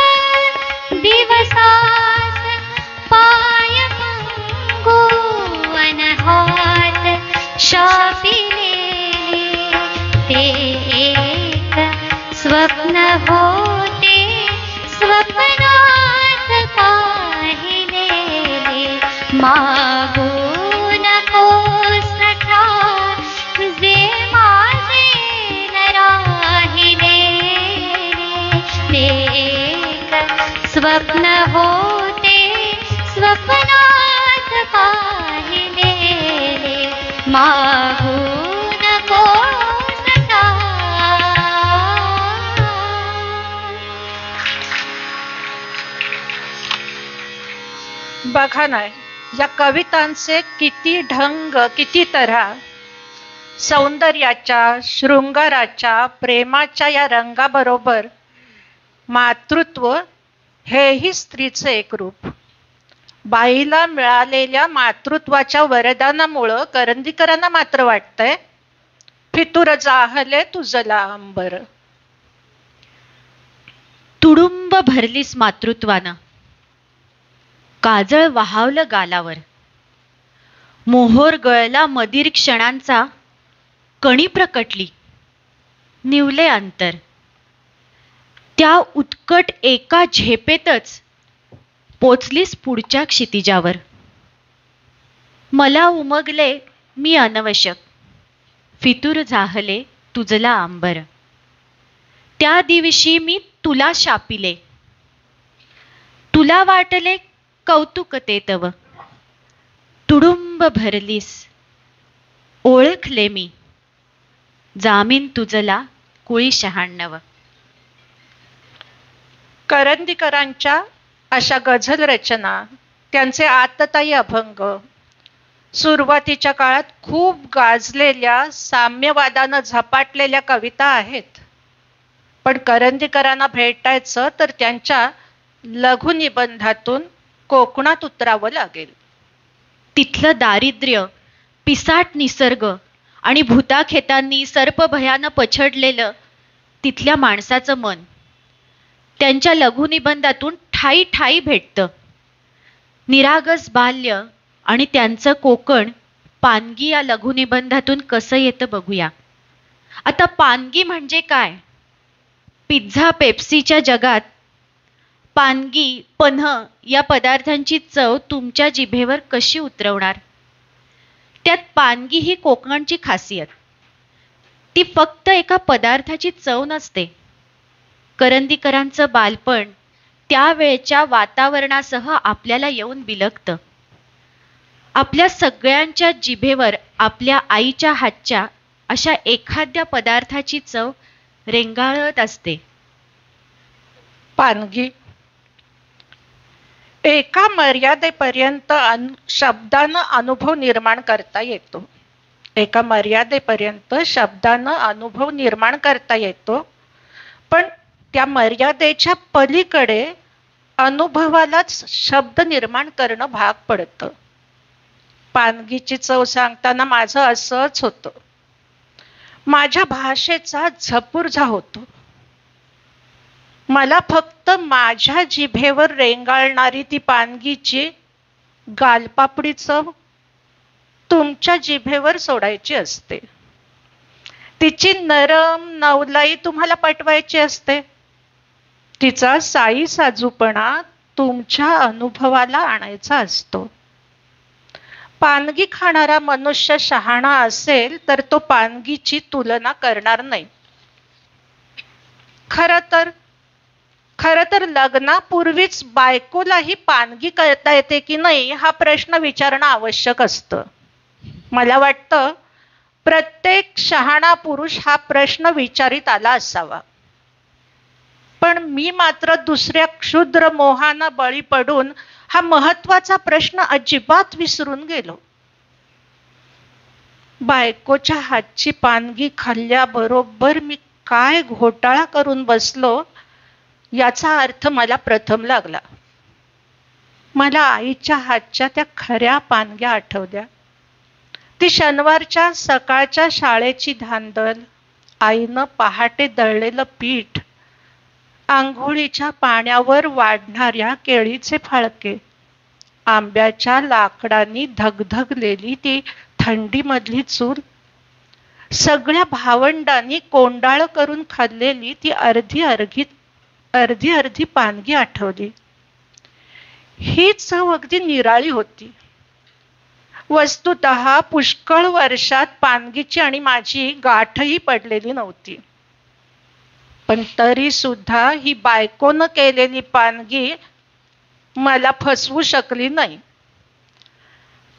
दिवसास पाय मंगून हात शापिलेले ते एक स्वप्न होते स्वप्नात पाहिलेले मागू नको सखा जे माझे न राहिलेले ते एक स्वप्न होते स्वप्नात पाहिलेले मागू नको सखा बघा नाही या कवितांचे किती ढंग, किती तऱ्हा, सौंदर्याच्या, शृंगाराच्या, प्रेमाच्या या रंगाबरोबर मातृत्व हेही स्त्रीचे एक रूप. बाईला मिळालेल्या मातृत्वाच्या वरदानामुळं करंदीकरांना मात्र वाटतंय फितूर जाहले तुझला अंबर. तुडुंब भरलीस मातृत्वानं, काजळ वाहावलं गालावर, मोहोर गळला मधीर क्षणांचा, कणी प्रकटली निवले अंतर. त्या उत्कट एका झेपेतच पोचलीस पुढच्या क्षितिजावर. मला उमगले मी अनवशक, फितूर झाहले तुझला अंबर. त्या दिवशी मी तुला शापिले, तुला वाटले कौतुक ते तव. तुडुंब भरलीस ओळखले मी, जामीन तुझला कुळी शहाण्णव. करंदीकरांच्या अशा गझल रचना, त्यांचे आततायी अभंग सुरुवातीच्या काळात खूप गाजलेल्या, साम्यवादानं झपाटलेल्या कविता आहेत. पण करंदीकरांना भेटायचं तर त्यांच्या लघुनिबंधातून कोकणात उतरावं लागेल. तिथलं दारिद्र्य, पिसाट निसर्ग आणि भूताखेतांनी सर्पभयानं पछडलेलं तिथल्या माणसाचं मन त्यांच्या लघुनिबंधातून ठाई ठाई भेटतं. निरागस बाल्य आणि त्यांचं कोकण पानगी या लघुनिबंधातून कसं येतं बघूया. आता पानगी म्हणजे काय? पिझ्झा पेप्सीच्या जगात पानगी, पन्ह या पदार्थांची चव तुमच्या जिभेवर कशी उतरवणार? त्यात पानगी ही कोकणची खासियत. ती फक्त एका पदार्थाची चव नसते. करंदीकरांचं बालपण त्यावेळच्या वातावरणासह आपल्याला येऊन बिलगतं. आपल्या सगळ्यांच्या जिभेवर आपल्या आईच्या हातच्या अशा एखाद्या पदार्थाची चव रेंगाळत असते. पानगी एका मर्यादेपर्यंत शब्दानं अनुभव निर्माण करता येतो. एका मर्यादेपर्यंत शब्दानं अनुभव निर्माण करता येतो, पण त्या मर्यादेच्या पलीकडे अनुभवालाच शब्द निर्माण करणं भाग पडतं. पानगीची चव सांगताना माझं असंच होतं. माझ्या भाषेचा झपुर्झा होतो. मला फक्त माझ्या जिभेवर रेंगाळणारी ती पानगीची गालपापडी चव तुमच्या जिभेवर सोडायची असते. तिची नरम नवलाई तुम्हाला पटवायची असते. तिचा साई साजूपणा तुमच्या अनुभवाला आणायचा असतो. पानगी खाणारा मनुष्य शहाणा असेल तर तो पानगीची तुलना करणार नाही. खरं तर लग्नापूर्वीच बायकोलाही पानगी करता येते की नाही हा प्रश्न विचारणं आवश्यक असतं. मला वाटतं प्रत्येक शहाणा पुरुष हा प्रश्न विचारित आला असावा. पण मी मात्र दुसऱ्या क्षुद्र मोहाना बळी पडून हा महत्वाचा प्रश्न अजिबात विसरून गेलो. बायकोच्या हातची पानगी खाल्ल्याबरोबर मी काय घोटाळा करून बसलो याचा अर्थ मला प्रथम लागला. मला आईच्या हातच्या त्या खऱ्या पानग्या आठवल्या. ती शनिवारच्या सकाळच्या शाळेची धांदल, आईनं पहाटे दळलेलं पीठ, आंघोळीच्या पाण्यावर वाढणाऱ्या केळीचे फाळके, आंब्याच्या लाकडांनी धगधगलेली ती थंडीमधली चूल, सगळ्या भावंडांनी कोंडाळ करून खाल्लेली ती अर्धी पानगी आठवली. ही चव अगदी निराळी होती. वस्तुतः पुष्कळ वर्षात पानगीची आणि माझी गाठही पडलेली नव्हती. पण तरी सुद्धा ही बायकोनं केलेली पानगी मला फसवू शकली नाही.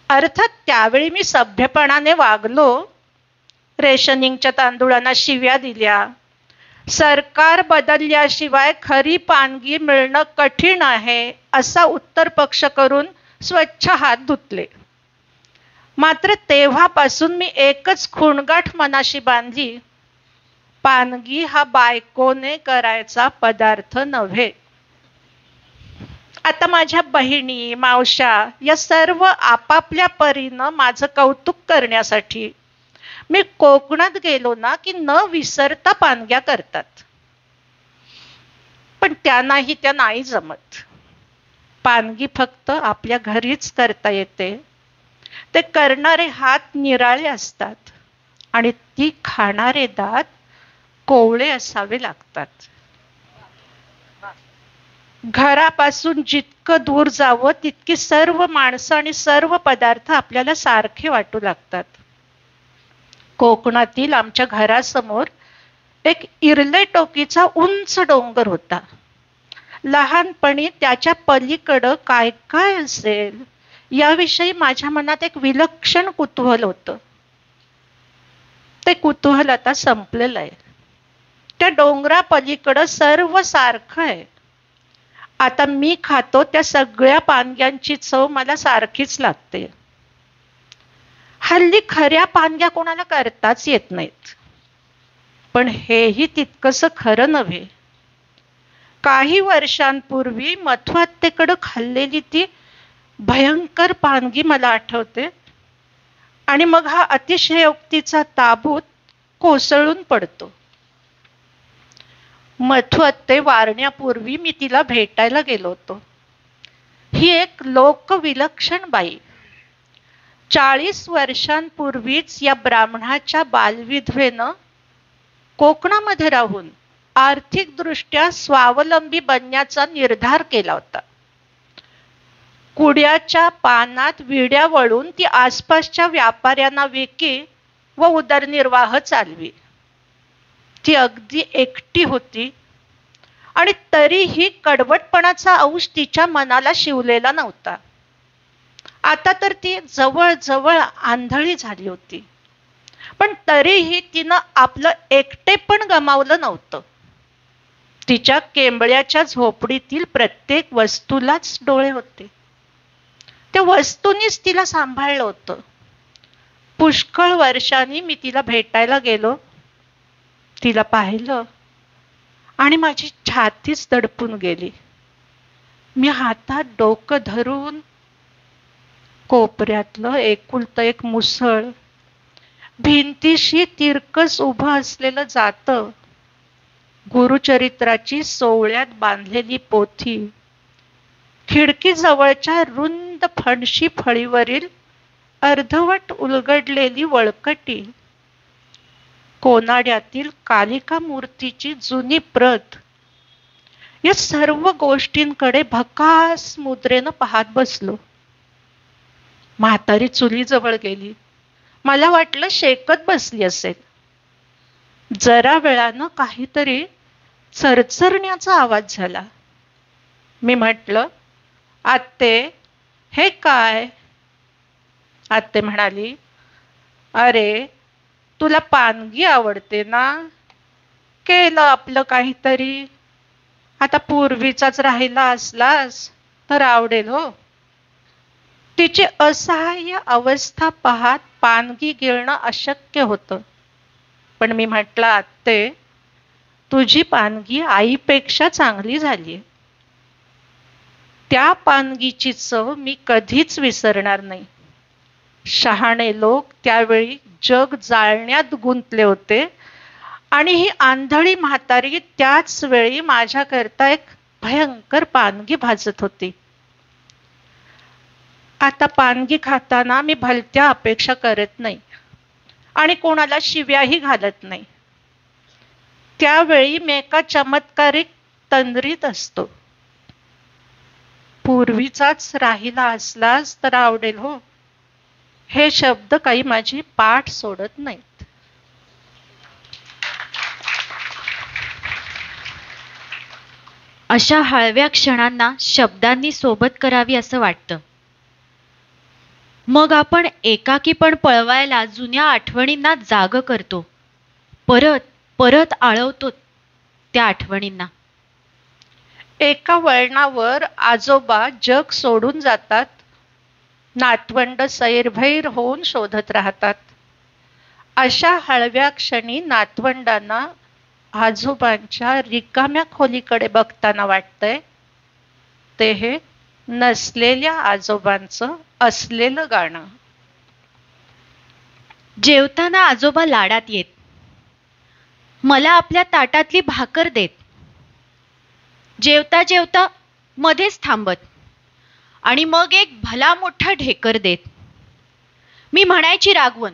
अर्थात त्यावेळी मी सभ्यपणाने वागलो. रेशनिंगच्या तांदूळांना शिव्या दिल्या. सरकार बदलल्याशिवाय खरी पानगी मिळणं कठीण आहे असा उत्तर पक्ष करून स्वच्छ हात धुतले. मात्र तेव्हापासून मी एकच खूणगाठ मनाशी बांधली, पानगी हा बायकोने करायचा पदार्थ नव्हे. आता माझ्या बहिणी, मावश्या या सर्व आपापल्या परीनं माझं कौतुक करण्यासाठी मी कोकणात गेलो ना की न विसरता पानग्या करतात. पण त्यांनाही त्या नाही जमत. पानगी फक्त आपल्या घरीच करता येते. ते करणारे हात निराळे असतात आणि ती खाणारे दात कोवळे असावे लागतात. घरापासून जितकं दूर जावं तितकी सर्व माणसं आणि सर्व पदार्थ आपल्याला सारखे वाटू लागतात. कोकणातील आमच्या घरासमोर एक इरले टोकीचा उंच डोंगर होता. लहानपणी त्याच्या पलीकडं काय काय असेल याविषयी माझ्या मनात एक विलक्षण कुतूहल होतं. ते कुतूहल आता संपलेलं आहे. त्या डोंगरा पलीकडं सर्व सारखं आहे. आता मी खातो त्या सगळ्या पानग्यांची चव मला सारखीच लागते. हल्ली खऱ्या पानग्या कोणाला करताच येत नाहीत. पण हेही तितकंसं खरं नव्हे. काही वर्षांपूर्वी मथुआत्तेकडं खाल्लेली ती भयंकर पानगी मला आठवते आणि मग हा अतिशयोक्तीचा ताबूत कोसळून पडतो. मथुआत्ते वारण्यापूर्वी मी तिला भेटायला गेलो होतो. ही एक लोकविलक्षण बाई. 40 वर्षांपूर्वीच या ब्राह्मणाच्या बालविधवेनं कोकणामध्ये राहून आर्थिकदृष्ट्या स्वावलंबी बनण्याचा निर्धार केला होता. कुड्याच्या पानात विड्या वळून ती आसपासच्या व्यापाऱ्यांना विकी व उदरनिर्वाह चालवी. ती अगदी एकटी होती आणि तरीही कडवटपणाचा अंश तिच्या मनाला शिवलेला नव्हता. आता तर ती जवळ आंधळी झाली होती. पण तरीही तिनं आपलं एकटेपण गमावलं नव्हतं. तिच्या केंबळ्याच्या झोपडीतील प्रत्येक वस्तूलाच डोळे होते. त्या वस्तूंनीच तिला सांभाळलं होतं. पुष्कळ वर्षांनी मी तिला भेटायला गेलो. तिला पाहिलं आणि माझी छातीच दडपून गेली. मी हातात डोकं धरून कोपऱ्यातलं एकुलतं एक मुसळ, भिंतीशी तिरकस उभं असलेलं जातं, गुरुचरित्राची सोवळ्यात बांधलेली पोथी, खिडकीजवळच्या रुंद फणशी फळीवरील अर्धवट उलगडलेली वळकटी, कोनाड्यातील कालिका मूर्तीची जुनी प्रत, या सर्व गोष्टींकडे भकास मुद्रेनं पाहत बसलो. म्हातारी चुलीजवळ गेली. मला वाटलं शेकत बसली असेल. जरा वेळानं काहीतरी चरचरण्याचा आवाज झाला. मी म्हटलं, आत्ते, हे काय? आत्ते म्हणाली, अरे, तुला पानगी आवडते ना? केलं आपलं काहीतरी. आता पूर्वीचाच राहिला असलास तर आवडेल हो. तिची असहाय्य अवस्था पाहत पानगी गिळणं अशक्य होतं. पण मी म्हटलं, आत्ते, तुझी पानगी आईपेक्षा चांगली झालीये. त्या पानगीची चव मी कधीच विसरणार नाही. शहाणे लोक त्यावेळी जग जाळण्यात गुंतले होते आणि ही आंधळी म्हातारी त्याच वेळी माझ्याकरता एक भयंकर पानगी भाजत होती. आता पानगी खाताना मी भलत्या अपेक्षा करत नाही आणि कोणाला शिव्याही घालत नाही. त्यावेळी मी एका चमत्कारिक तंद्रीत असतो. पूर्वीचाच राहिला असलास तर आवडेल हो. हे शब्द काही माझी पाठ सोडत नाहीत. अशा हळव्या क्षणांना शब्दांनी सोबत करावी असं वाटतं. मग आपण एकाकीपण पळवायला जुन्या आठवणींना जाग करतो. परत परत आळवतो त्या आठवणींना. एका वळणावर आजोबा जग सोडून जातात. नातवंड सैरभैर होऊन शोधत राहतात. अशा हळव्या क्षणी नातवंडांना आजोबांच्या रिकाम्या खोलीकडे बघताना वाटतंय ते हे नसलेल्या आजोबांचं असलेलं गाणं. जेवताना आजोबा लाडात येत. मला आपल्या ताटातली भाकर देत. जेवता जेवता मध्येच थांबत आणि मग एक भला मोठा ढेकर देत. मी म्हणायची रागवून,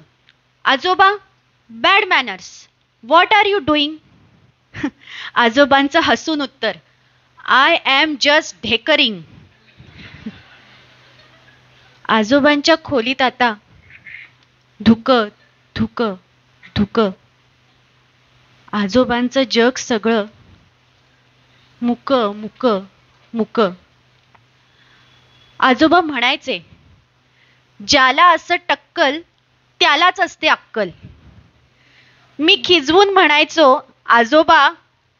आजोबा, bad manners, what are you doing? आजोबांचं हसून उत्तर, आय एम जस्ट ढेकरिंग. आजोबांच्या खोलीत आता धुकं धुकं धुकं. आजोबांचं जग सगळं मुकं मुकं मुकं. आजोबा म्हणायचे, ज्याला असं टक्कल त्यालाच असते अक्कल. मी खिजवून म्हणायचो, आजोबा,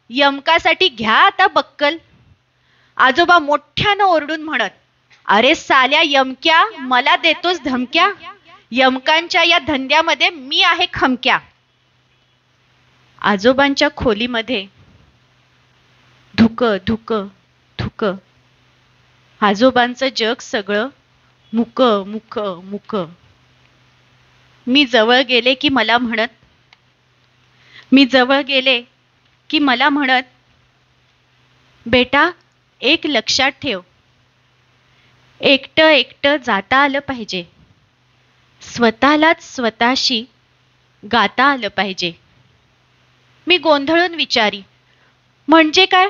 यमकासाठी घ्या आता बक्कल. आजोबा मोठ्यानं ओरडून म्हणत, अरे साल्या यमक्या, मला देतोस धमक्या? यमकांच्या या धंद्यामध्ये मी आहे खमक्या. आजोबांच्या खोलीमध्ये धुकं धुकं धुकं. आजोबांचं जग सगळं मुकं मुकं मुकं. मी जवळ गेले की मला म्हणत, बेटा, एक लक्षात ठेव, एकटं एकटं जाता आलं पाहिजे. स्वतःलाच स्वतःशी गाता आलं पाहिजे. मी गोंधळून विचारी, म्हणजे काय?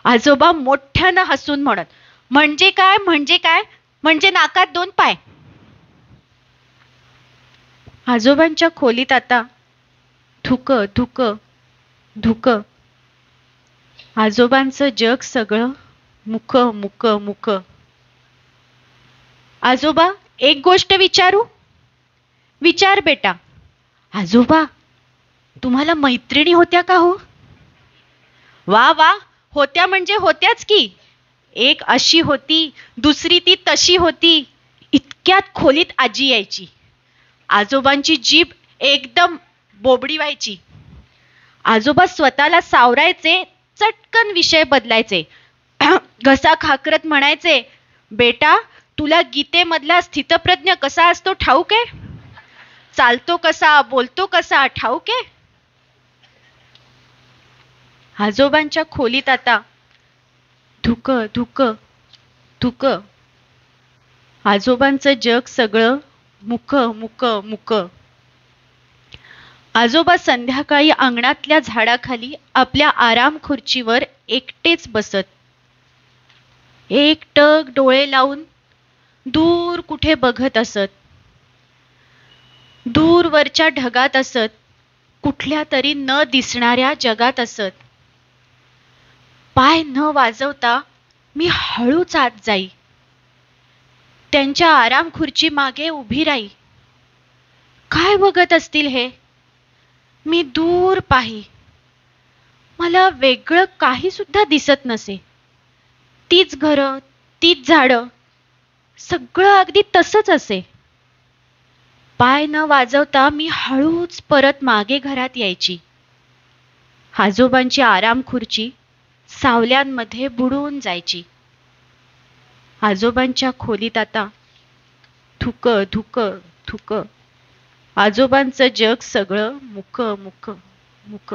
आजोबा मोठ्यानं हसून म्हणत, म्हणजे काय म्हणजे काय? म्हणजे नाकात 2 पाय. आजोबांच्या खोलीत आता धुकं धुकं धुकं. आजोबांचं जग सगळं मुकं मुकं मुकं. आजोबा, एक गोष्ट विचारू? विचार बेटा. आजोबा, तुम्हाला मैत्रिणी होत्या का हो? वा वा, होत्या म्हणजे होत्याच की. एक अशी होती, दुसरी ती तशी होती. इतक्यात खोलीत आजी यायची. आजोबांची जीभ एकदम बोबडी व्हायची. आजोबा स्वतःला सावरायचे, चटकन विषय बदलायचे. घसा खाकरत म्हणायचे, बेटा, तुला गीतेमधला स्थितप्रज्ञ कसा असतो ठाऊक आहे? चालतो कसा, बोलतो कसा ठाऊक आहे? आजोबांच्या खोलीत आता धुकं धुकं धुकं. आजोबांचं जग सगळं मुकं मुकं मुकं. आजोबा संध्याकाळी अंगणातल्या झाडाखाली आपल्या आराम खुर्चीवर एकटेच बसत. एकटक डोळे लावून दूर कुठे बघत असत, दूरवरच्या ढगात असत, कुठल्या तरी न दिसणाऱ्या जगात असत. पाय न वाजवता मी हळूच आत जाई, त्यांच्या आराम खुर्ची मागे उभी राही. काय बघत असतील हे? मी दूर पाही. मला वेगळं काही सुद्धा दिसत नसे. तीच घरं, तीच झाडं, सगळं अगदी तसंच असे. पाय न वाजवता मी हळूच परत मागे घरात यायची. आजोबांची आराम खुर्ची सावल्यांमध्ये बुडून जायची. आजोबांच्या खोलीत आता थुक थुक थुक. आजोबांचं जग सगळं मुक मुक मुक.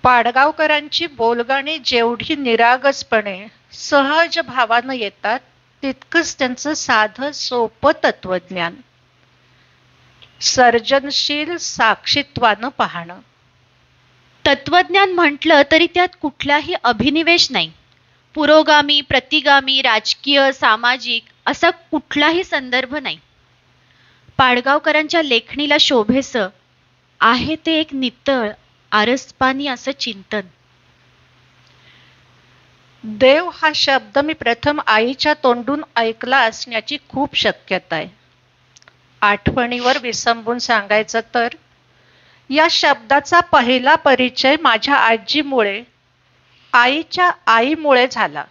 पाडगावकरांची बोलगाणी जेवढी निरागसपणे सहज भावानं येतात, तितकंच त्यांचं साधं सोपं तत्वज्ञान सर्जनशील साक्षीत्वानं पाहणं. तत्वज्ञान म्हटलं तरी त्यात कुठलाही अभिनिवेश नाही. पुरोगामी, प्रतिगामी, राजकीय, सामाजिक असा कुठलाही संदर्भ नाही. पाडगावकरांच्या लेखणीला शोभेसं आहे ते एक नितळ आरसपानी असं चिंतन. देव हा शब्द मी प्रथम आईच्या तोंडून ऐकला असण्याची खूप शक्यता आहे. आठवणीवर विसंबून सांगायचं तर या शब्दाचा पहिला परिचय माझ्या आजीमुळे, आईच्या आईमुळे झाला.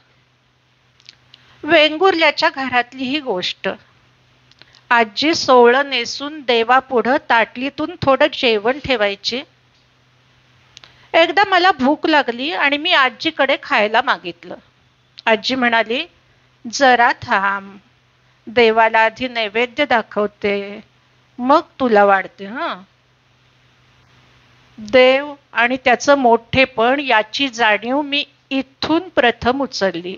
वेंगुर्ल्याच्या घरातली ही गोष्ट. आजी सोवळं नेसून देवापुढं ताटलीतून थोडं जेवण ठेवायची. एकदा मला भूक लागली आणि मी आजीकडे खायला मागितलं. आजी म्हणाली, जरा थांब, देवाला आधी नैवेद्य दाखवते, मग तुला वाढते. देव आणि त्याचं मोठेपण याची जाणीव मी इथून प्रथम उचलली.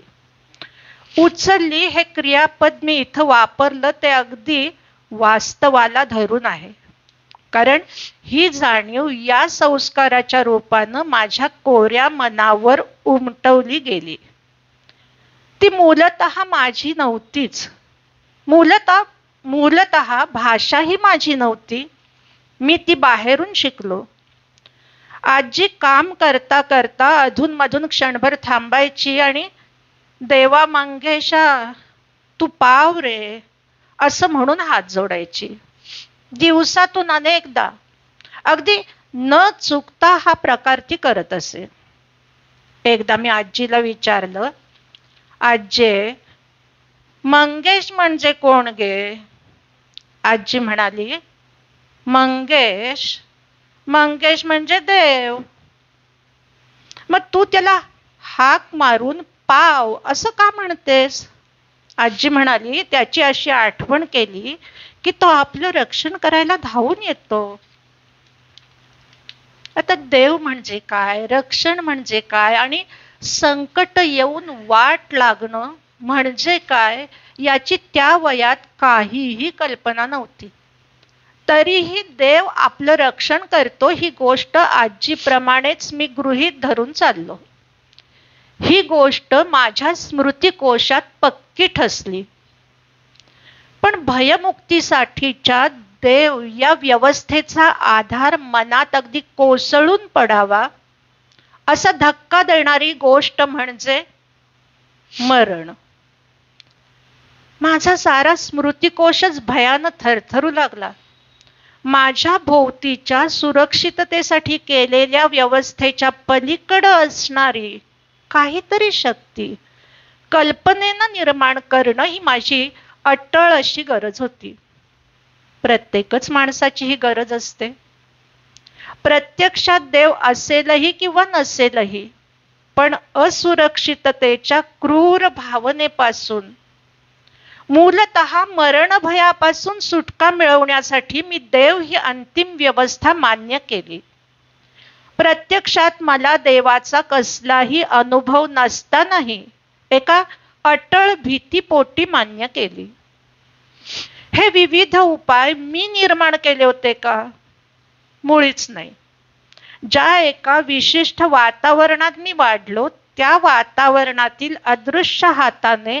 हे क्रियापद मी इथं वापरलं ते अगदी वास्तवाला धरून आहे, कारण ही जाणीव या संस्काराच्या रूपानं माझ्या कोऱ्या मनावर उमटवली गेली. ती मूलतः माझी नव्हतीच. मूलतः भाषा ही माझी नव्हती. मी ती बाहेरून शिकलो. आजी काम करता करता अधूनमधून क्षणभर थांबायची आणि देवा मंगेशा तू पाव रे असं म्हणून हात जोडायची. दिवसातून अनेकदा, अगदी न चुकता हा प्रकार ती करत असे. एकदा मी आजीला विचारलं, आज्जे, मंगेश म्हणजे कोण गे? आजी म्हणाली, मंगेश म्हणजे देव. मग तू त्याला हाक मारून पाव असं का म्हणतेस? आजी म्हणाली, त्याची अशी आठवण केली की तो आपलं रक्षण करायला धावून येतो. आता देव म्हणजे काय, रक्षण म्हणजे काय आणि संकट येऊन वाट लागणं म्हणजे काय याची त्या वयात काहीही कल्पना नव्हती. तरीही देव आपलं रक्षण करतो ही गोष्ट आजीप्रमाणेच मी गृहीत धरून चाललो. ही गोष्ट माझ्या स्मृतिकोशात पक्की ठसली. पण भयमुक्तीसाठीच्या देव या व्यवस्थेचा आधार मनात अगदी कोसळून पडावा असा धक्का देणारी गोष्ट म्हणजे मरण. माझा सारा स्मृतिकोशच भयानं थरथरू लागला. माझ्या भोवतीच्या सुरक्षिततेसाठी केलेल्या व्यवस्थेच्या पलीकडं असणारी काहीतरी शक्ती कल्पनेनं निर्माण करणं ही माझी अटळ अशी गरज होती. प्रत्येकच माणसाची ही गरज असते. प्रत्यक्षात देव असेलही किंवा नसेलही, पण असुरक्षिततेच्या क्रूर भावनेपासून, मूलतः मरण भयापासून सुटका मिळवण्यासाठी मी देव ही अंतिम व्यवस्था मान्य केली. प्रत्यक्षात मला देवाचा कसलाही अनुभव नसतानाही एका अटळ भीतीपोटी मान्य केली. हे विविध उपाय मी निर्माण केले होते का? मुळीच नाही. ज्या एका विशिष्ट वातावरणात मी वाढलो, त्या वातावरणातील अदृश्य हाताने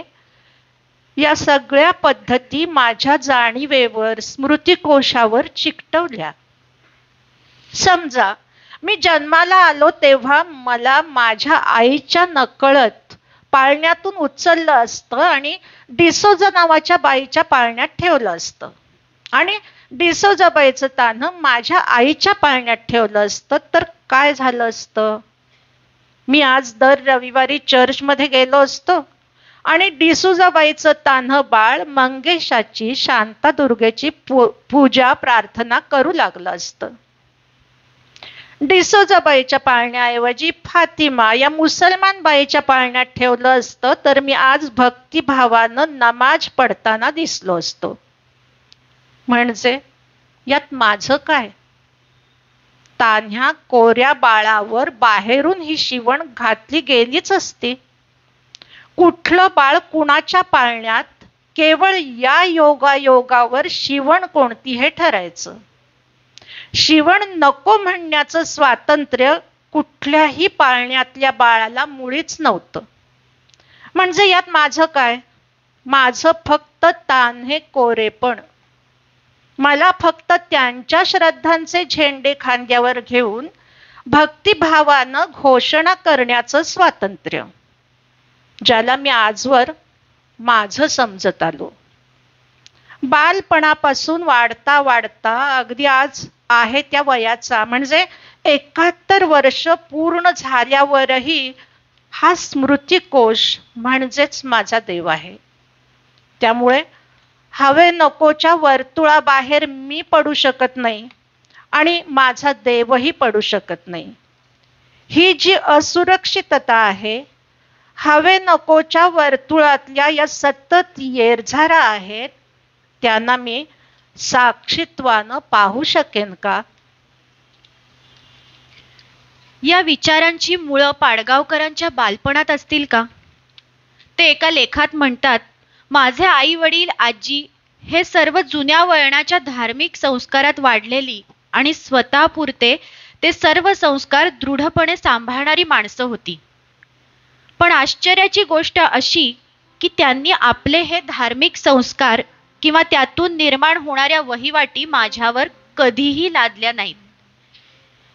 या सगळ्या पद्धती माझ्या जाणीवेवर, स्मृतिकोशावर चिकटवल्या. समजा मी जन्माला आलो तेव्हा मला माझ्या आईच्या नकळत पाळण्यातून उचललं असतं आणि डिसोजा नावाच्या बाईच्या पाळण्यात ठेवलं असतं, आणि डिसोजा बाईचं तान्ह माझ्या आईच्या पाळण्यात ठेवलं असतं, तर काय झालं असतं? मी आज दर रविवारी चर्चमध्ये गेलो असतो आणि डिसोजाबाईचं तान्ह बाळ मंगेशाची, शांतादुर्गेची पूजा प्रार्थना करू लागलं असतं. डिसोजाबाईच्या पाळण्याऐवजी फातिमा या मुसलमान बाईच्या पाळण्यात ठेवलं असतं, तर मी आज भक्तिभावानं नमाज पडताना दिसलो असतो. म्हणजे यात माझं काय? तान्ह्या कोऱ्या बाळावर बाहेरून ही शिवण घातली गेलीच असती. कुठलं बाळ कुणाच्या पाळण्यात, केवळ या योगायोगावर शिवण कोणती हे ठरायचं. शिवण नको म्हणण्याचं स्वातंत्र्य कुठल्याही पाळण्यातल्या बाळाला मुळीच नव्हतं. म्हणजे यात माझं काय? माझं फक्त तान्हे कोरेपण. मला फक्त त्यांच्या श्रद्धांचे झेंडे खांद्यावर घेऊन भक्तिभावानं घोषणा करण्याचं स्वातंत्र्य, ज्याला मी आजवर माझं समजत आलो. बालपणापासून वाढता वाढता अगदी आज आहे त्या वयाचा, म्हणजे 71 वर्ष पूर्ण झाल्यावरही हा स्मृतिकोश म्हणजेच माझा देव आहे. त्यामुळे हवे नकोच्या वर्तुळाबाहेर मी पडू शकत नाही आणि माझा देवही पडू शकत नाही. ही जी असुरक्षितता आहे, हवे नकोच्या वर्तुळातल्या या सतत येरझारा आहेत, त्यांना मी साक्षीत्वानं पाहू शकेन का? या विचारांची मुळं पाडगावकरांच्या बालपणात असतील का? ते एका लेखात म्हणतात, माझे आई वडील, आजी हे सर्व जुन्या वळणाच्या धार्मिक संस्कारात वाढलेली आणि स्वतःपुरते ते सर्व संस्कार दृढपणे सांभाळणारी माणसं होती. पण आश्चर्याची गोष्ट अशी की त्यांनी आपले हे धार्मिक संस्कार किंवा त्यातून निर्माण होणाऱ्या वहिवाटी माझ्यावर कधीही लादल्या नाहीत.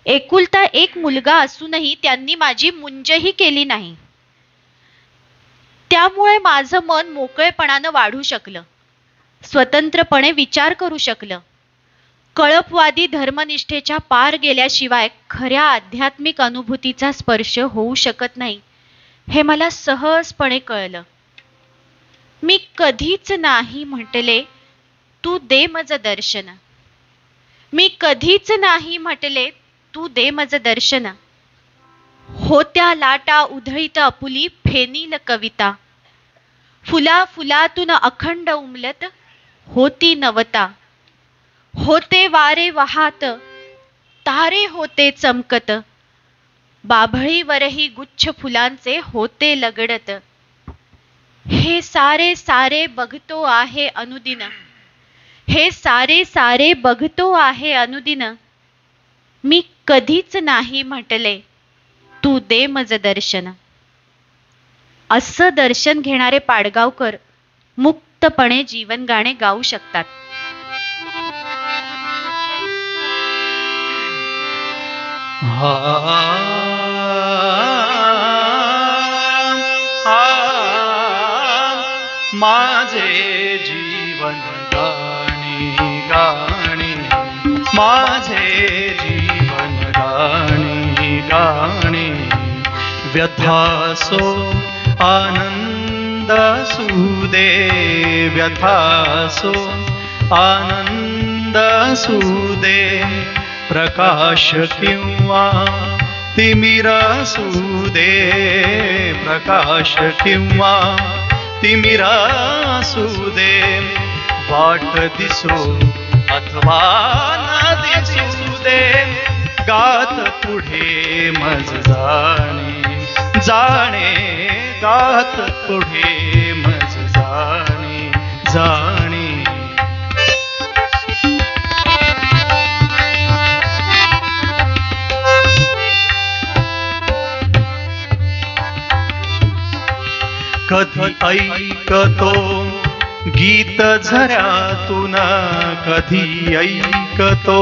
एकुलता एक मुलगा असूनही त्यांनी माझी मुंजही केली नाही. त्यामुळे माझं मन मोकळेपणानं वाढू शकलं, स्वतंत्रपणे विचार करू शकलं. कळपवादी धर्मनिष्ठेच्या पार गेल्याशिवाय खऱ्या आध्यात्मिक अनुभूतीचा स्पर्श होऊ शकत नाही हे मला सहजपणे कळलं. मी कधीच नाही म्हटले, तू दे मज दर्शन. मी कधीच नाही म्हटले, तू दे मज दर्शन. होत्या लाटा उधळीत आपुली फेनील कविता. फुला फुलातून अखंड उमलत होती नवता. होते वारे वाहात, तारे होते चमकत. बाभळीवरही गुच्छ फुलांचे होते लगडत. हे सारे सारे बघतो आहे अनुदिन. हे सारे सारे बघतो आहे अनुदिन. मी कधीच नाही म्हटले, तू दे मज दर्शन. असं दर्शन घेणारे पाडगावकर मुक्तपणे जीवन गाणे गाऊ शकतात. माझे जीवन गाणी गाणी, माझे जीवन गाणी गाणी. व्यथासो आनंद सुदे, व्यथासो आनंद सुदे. प्रकाश किंवा तिमिर सुदे, प्रकाश किंवा तिमिर सुदे. वाट दिसो अथवा न दिसू दे, गात पुढे मज जाणे जाणे. गात पुढे मज जाणे जाणे. कधी ऐकतो गीत झऱ्यातून, कधी ऐकतो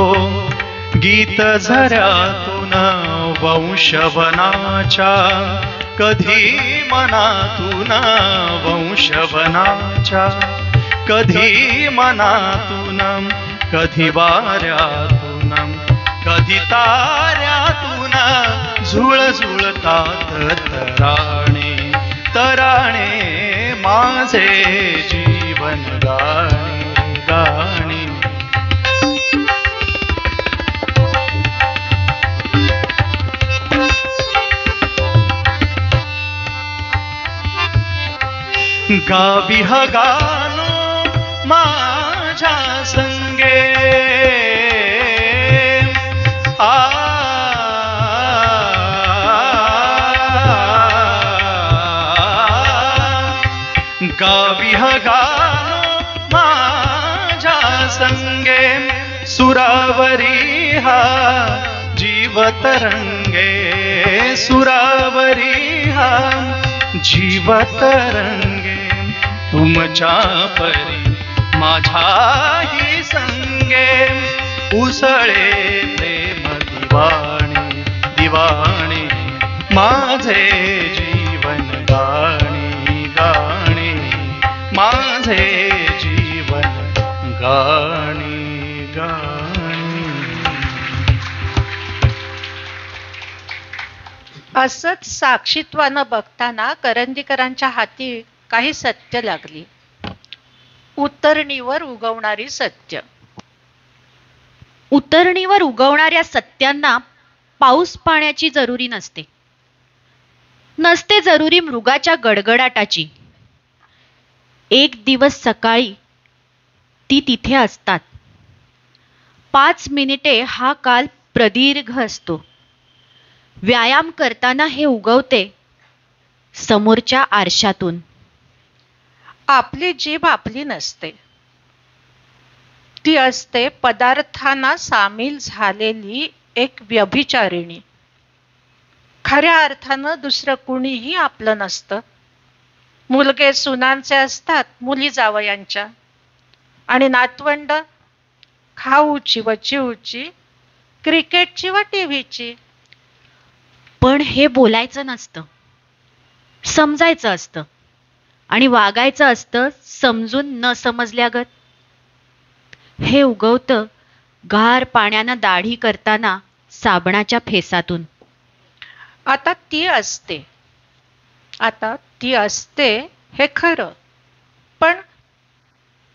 गीत झऱ्यातून वंशवनाच्या, कधी मनातून वंशवनाच्या, कधी मनातून, कधी वाऱ्यातून, कधी ताऱ्यातून झुळझुळतात तराणे, तराणे माझे जीवन गाणे, गाणे. गावी हा गाणं माझ्या संगे, गावी हा गाणं माझ्या संगे, सुरावरी हा जीवतरंगे, सुरावरी हा जीवतरंगे. तुमच्या परी माझ्याही संगे, उसळे प्रेम दिवाणे, दिवाणे माझे जीवन गाणे, गाणे माझे जीवन गाणे, गाणे. असंच साक्षीत्वानं बघताना करंदीकरांच्या हाती काही सत्य लागली. उतरणीवर उगवणारी सत्य. उतरणीवर उगवणाऱ्या सत्यांना पाऊस पाण्याची जरुरी नसते, नसते जरुरी मृगाच्या गडगडाटाची. एक दिवस सकाळी ती तिथे असतात. 5 मिनिटे हा काल प्रदीर्घ असतो. व्यायाम करताना हे उगवते समोरच्या आरशातून. आपली जीभ आपली नसते, ती असते पदार्थांना सामील झालेली एक व्यभिचारिणी. खऱ्या अर्थानं दुसरं कुणीही आपलं नसतं. मुलगे सुनांचे असतात, मुली जावयांच्या, आणि नातवंड खाऊची व चिवची, क्रिकेटची व टीव्हीची. पण हे बोलायचं नसतं, समजायचं असतं, आणि वागायचं असतं समजून न समजल्यागत. हे उगवतं गार पाण्यानं दाढी करताना साबणाच्या फेसातून. आता ती असते, आता ती असते हे खरं, पण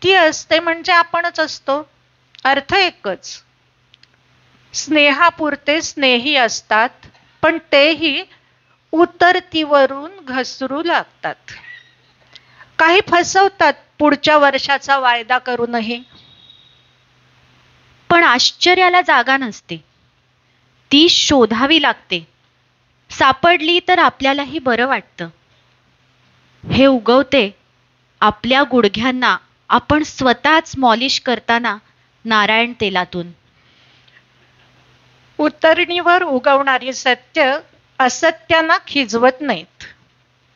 ती असते म्हणजे आपणच असतो, अर्थ एकच. स्नेहापुरते स्नेही असतात, पण तेही उतरतीवरून घसरू लागतात. काही फसवतात पुढच्या वर्षाचा वायदा करूनही. पण आश्चर्याला जागा नसते, ती शोधावी लागते. सापडली तर आपल्यालाही बरं वाटतं. हे उगवते आपल्या गुडघ्यांना आपण स्वतःच मॉलिश करताना नारायण तेलातून. उतरणीवर उगवणारी सत्य असत्यांना खिजवत नाहीत,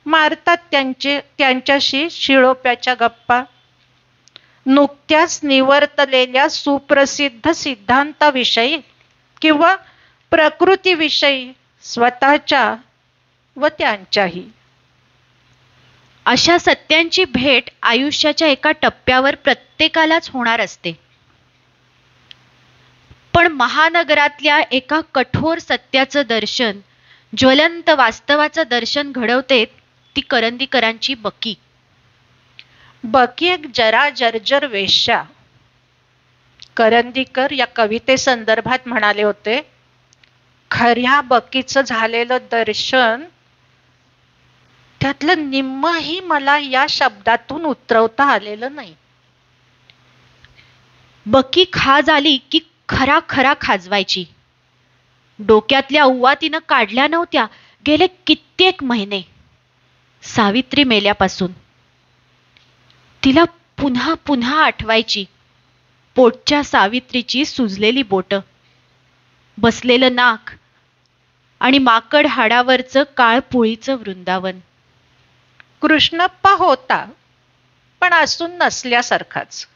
मारतात त्यांच्याशी शिळोप्याच्या गप्पा. नुकत्याच निवर्तलेल्या सुप्रसिद्ध सिद्धांताविषयी किंवा प्रकृतीविषयी स्वतःच्या व त्यांच्याही. अशा सत्यांची भेट आयुष्याच्या एका टप्प्यावर प्रत्येकालाच होणार असते. पण महानगरातल्या एका कठोर सत्याचं दर्शन, ज्वलंत वास्तवाचं दर्शन घडवते ती करंदीकरांची बकी. बकी एक जरा जर्जर वेश्या. करंदीकर या कवितेसंदर्भात म्हणाले होते, खऱ्या बकीचं झालेलं दर्शन, त्यातलं निम्मही मला या शब्दातून उतरवता आलेलं नाही. बकी खाज आली की खरा खरा खाजवायची. डोक्यातल्या उवा तिनं काढल्या नव्हत्या गेले कित्येक महिने, सावित्री मेल्यापासून. तिला पुन्हा पुन्हा आठवायची पोटच्या सावित्रीची सुजलेली बोटं, बसलेलं नाक आणि माकड हाडावरचं काळपुळीचं वृंदावन. कृष्णप्पा होता, पण असून नसल्यासारखाच.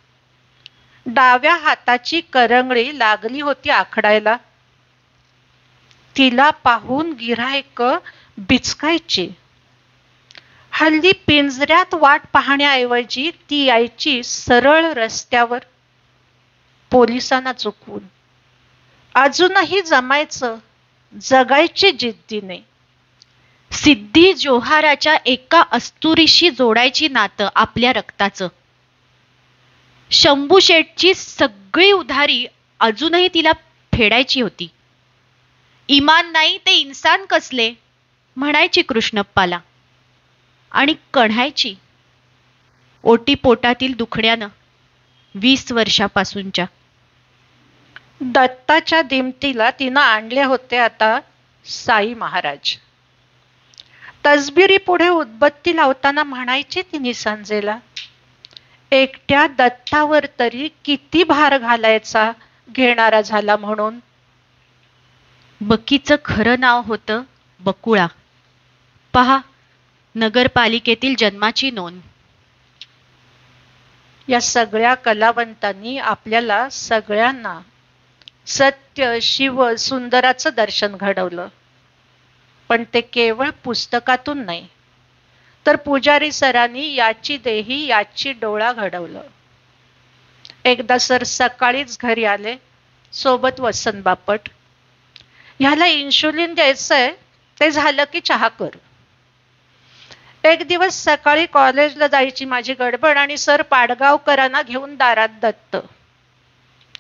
डाव्या हाताची करंगळी लागली होती आखडायला. तिला पाहून गिऱ्हाईक बिचकायची. हल्ली पिंजऱ्यात वाट पाहण्याऐवजी ती यायची सरळ रस्त्यावर, पोलिसांना चुकवून. अजूनही जमायचं, जगायची जिद्दीने. सिद्धी जोहाराच्या एका अस्तुरीशी जोडायची नातं आपल्या रक्ताचं. शंभू शेठची सगळी उधारी अजूनही तिला फेडायची होती. इमान नाही ते इन्सान कसले, म्हणायची कृष्णप्पाला. आणि कढायची ओटीपोटातील दुखण्यानं 20 वर्षापासूनच्या. दत्ताच्या दिमतीला तिनं आणले होते आता साई महाराज. तसबिरी पुढे उदबत्ती लावताना म्हणायची ती निसंजेला, एकट्या दत्तावर तरी किती भार घालायचा घेणारा झाला म्हणून. बकीचं खरं नाव होतं बकुळा. पहा, नगरपालिकेतील जन्माची नोंद. या सगळ्या कलावंतांनी आपल्याला सगळ्यांना सत्य, शिव, सुंदराचं दर्शन घडवलं. पण ते केवळ पुस्तकातून नाही, तर पुजारी सरांनी याची देही याची डोळा घडवलं. एकदा सर सकाळीच घरी आले, सोबत वसंत बापट. ह्याला इन्शुलिन द्यायचंय, ते झालं की चहा कर. एक दिवस सकाळी कॉलेजला जायची माझी गडबड आणि सर पाडगावकरांना घेऊन दारात दत्त.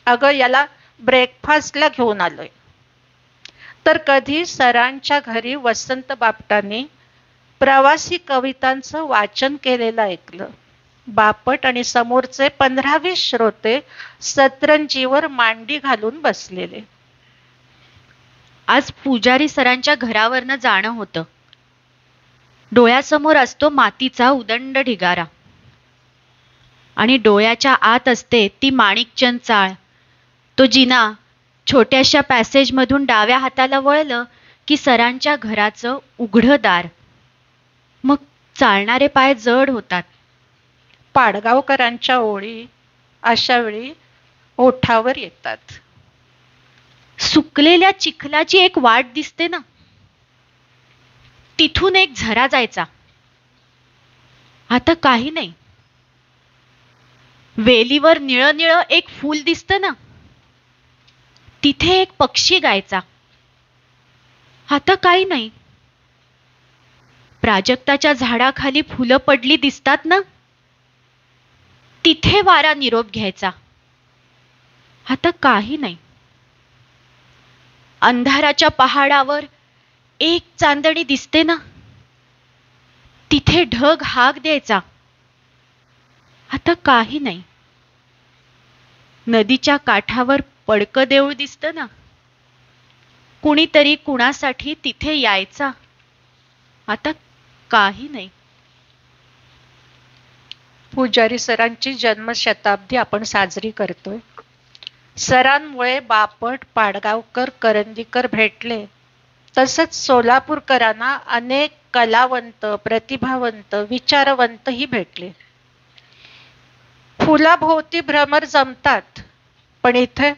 अगं, याला ब्रेकफास्टला घेऊन आलोय. तर कधी सरांच्या घरी वसंत बापटांनी प्रवासी कवितांचं वाचन केलेलं ऐकलं. बापट आणि समोरचे 15-20 श्रोते सतरंजीवर मांडी घालून बसलेले. आज पुजारी सरांच्या घरावरनं जाणं होतं. डोळ्यासमोर असतो मातीचा उदंड ढिगारा आणि डोळ्याच्या आत असते ती माणिकचंद चाळ. तो जिना छोट्याशा पॅसेजमधून डाव्या हाताला वळलं की सरांच्या घराचं उघडं दार. मग चालणारे पाय जड होतात. पाडगावकरांच्या ओळी अशा वेळी ओठावर येतात. सुकलेल्या चिखलाची एक वाट दिसते ना, तिथून एक झरा जायचा. आता काही नाही. वेलीवर निळं निळं एक फूल दिसतं ना, तिथे एक पक्षी गायचा. आता काही नाही. प्राजक्ताच्या झाडाखाली फुलं पडली दिसतात ना, तिथे वारा निरोप घ्यायचा. आता काही नाही. अंधाराच्या पहाडावर एक चांदणी दिसते ना, तिथे ढग हाक द्यायचा. आता काही नाही. नदीच्या काठावर पडकं देऊळ दिसतं ना, कुणीतरी कुणासाठी तिथे यायचा. आता काही नाही. पुजारी सरांची जन्मशताब्दी आपण साजरी करतोय. सरांमुळे बापट, पाडगावकर, करंदीकर भेटले. तसंच सोलापूरकरांना अनेक कलावंत, प्रतिभावंत, विचारवंतही भेटले. फुलाभोवती भ्रमर जमतात, पण इथे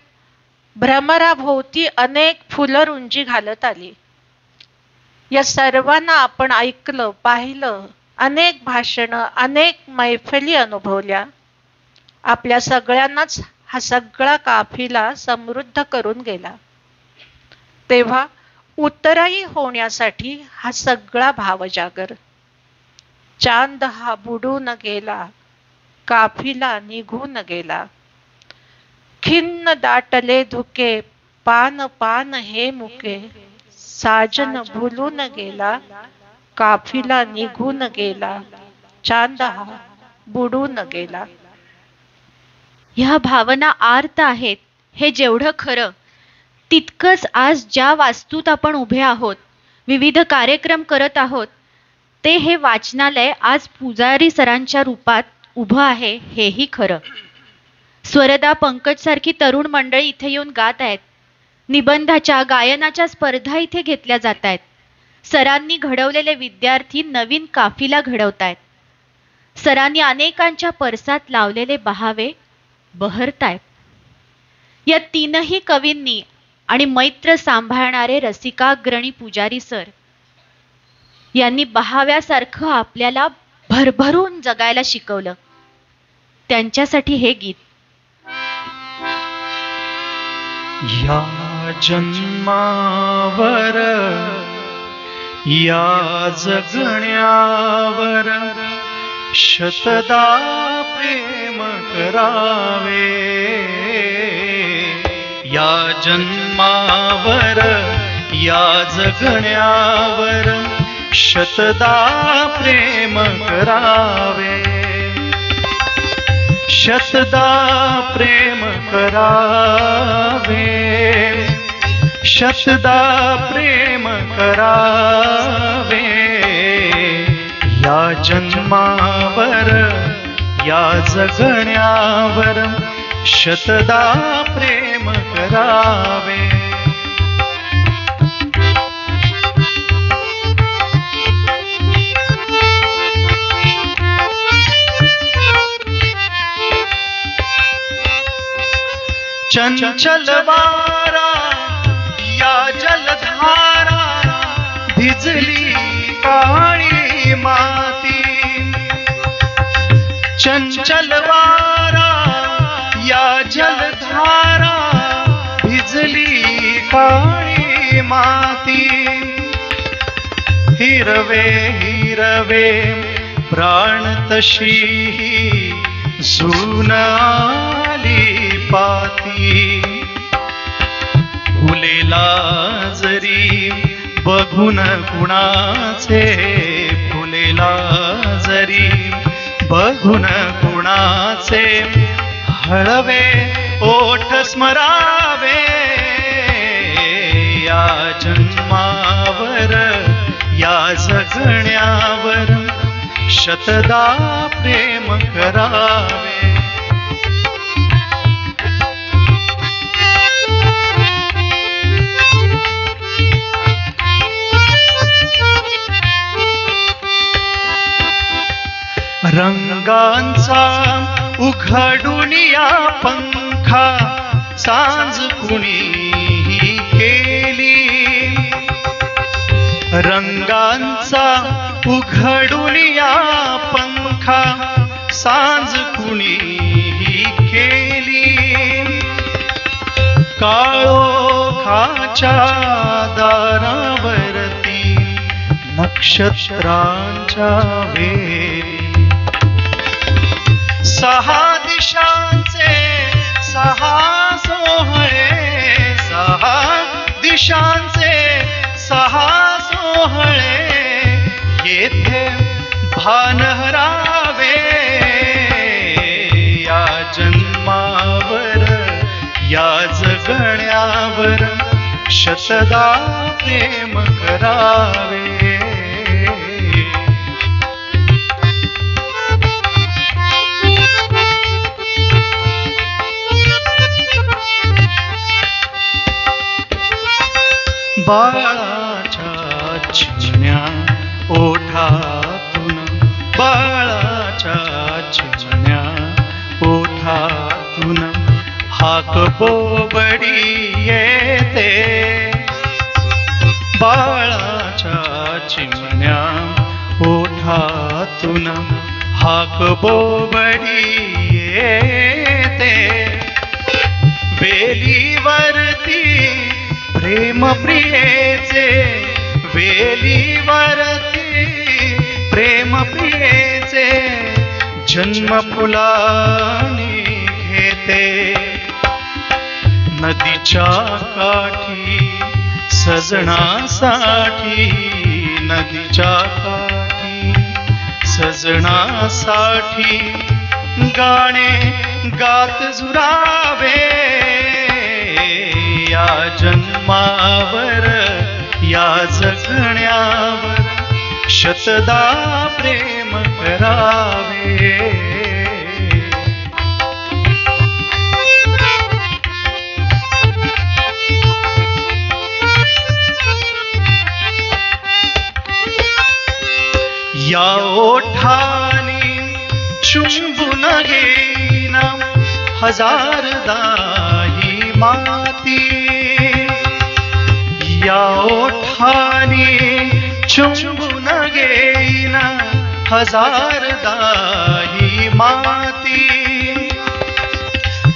भ्रमराभोवती अनेक फुलं रुंजी घालत आली. या सर्वांना आपण ऐकलं, पाहिलं, अनेक भाषणं, अनेक मैफिली अनुभवल्या. आपल्या सगळ्यांनाच हा सगळा काफिला समृद्ध करून गेला. तेव्हा उतराई होण्यासाठी हा सगळा भावजागर. चांद हा बुडून गेला, काफिला निघून गेला. खिन्न दाटले धुके, पान पान हे मुके. साजन भुलून गेला, काफिला निघून गेला. चांद हा बुडून गेला. ह्या भावना आर्त आहेत हे जेवढं खरं, तितकंच आज ज्या वास्तूत आपण उभे आहोत, विविध कार्यक्रम करत आहोत, ते हे वाचनालय आज पुजारी सरांच्या रूपात उभं आहे हेही खरं. स्वरदा पंकज सारखी तरुण मंडळी इथे येऊन गात आहेत. निबंधाच्या, गायनाच्या स्पर्धा इथे घेतल्या जात आहेत. सरांनी घडवलेले विद्यार्थी नवीन काफिला घडवतायत. सरांनी अनेकांच्या परसात लावलेले बहावे बहरतायत. या तीनही कवींनी आणि मैत्र सांभाळणारे रसिकाग्रणी पुजारी सर यांनी बहाव्यासारखं आपल्याला भरभरून जगायला शिकवलं. त्यांच्यासाठी हे गीत. या जन्मावर या जगण्यावर शतदा प्रेम करावे. या जन्मावर या जगण्यावर शतदा प्रेम करावे. शतदा प्रेम करावे. शतदा प्रेम करावे. या जन्मावर या जगण्यावर शतदा प्रेम करावे. चंचल वारा या जलधारा भिजली काळी माती. चंचल वारा या जलधारा भिजली काळी माती. हिरवे हिरवे प्राण तशी झून आली पाती. फुलेला जरी बघून कुणाचे फुलेला जरी बघून कुणाचे हळवे ओठ स्मरावे. या जन्मावर या जगण्यावर शतदा प्रेम करावे. रंगांचा उघडून या पंखा सांज कुणी केली. रंगांचा उघडून या पंखा सांज कुणी केली. काळोखाच्या दारावरती नक्षत्रांच्या वेली. सहा दिशांचे सहा सोहळे सहा दिशांचे सहा सोहळे येथे भान हरावे. या जन्मावर या जगण्यावर शतदा प्रेम करावे. बाळाच्या चिमण्या ओठातून बाळाच्या चिमण्या ओठातून हाक बोबडी येते. बाळाच्या चिमण्या ओठातून हाक बोबडी येते. वेलीवरती प्रेम प्रियेचे वेलीवरती प्रेम प्रियेचे जन्म फुलानी घेते. नदीच्या काठी सजनासाठी नदीच्या काठी सजनासाठी गाणे गात झुरावे. या जन्मावर या जगण्यावर शतदा प्रेम करावे. ओठानी चुंबून घेईना हजारदा ही माती, या ओठानी चुंबून घेईना हजारदा ही माती,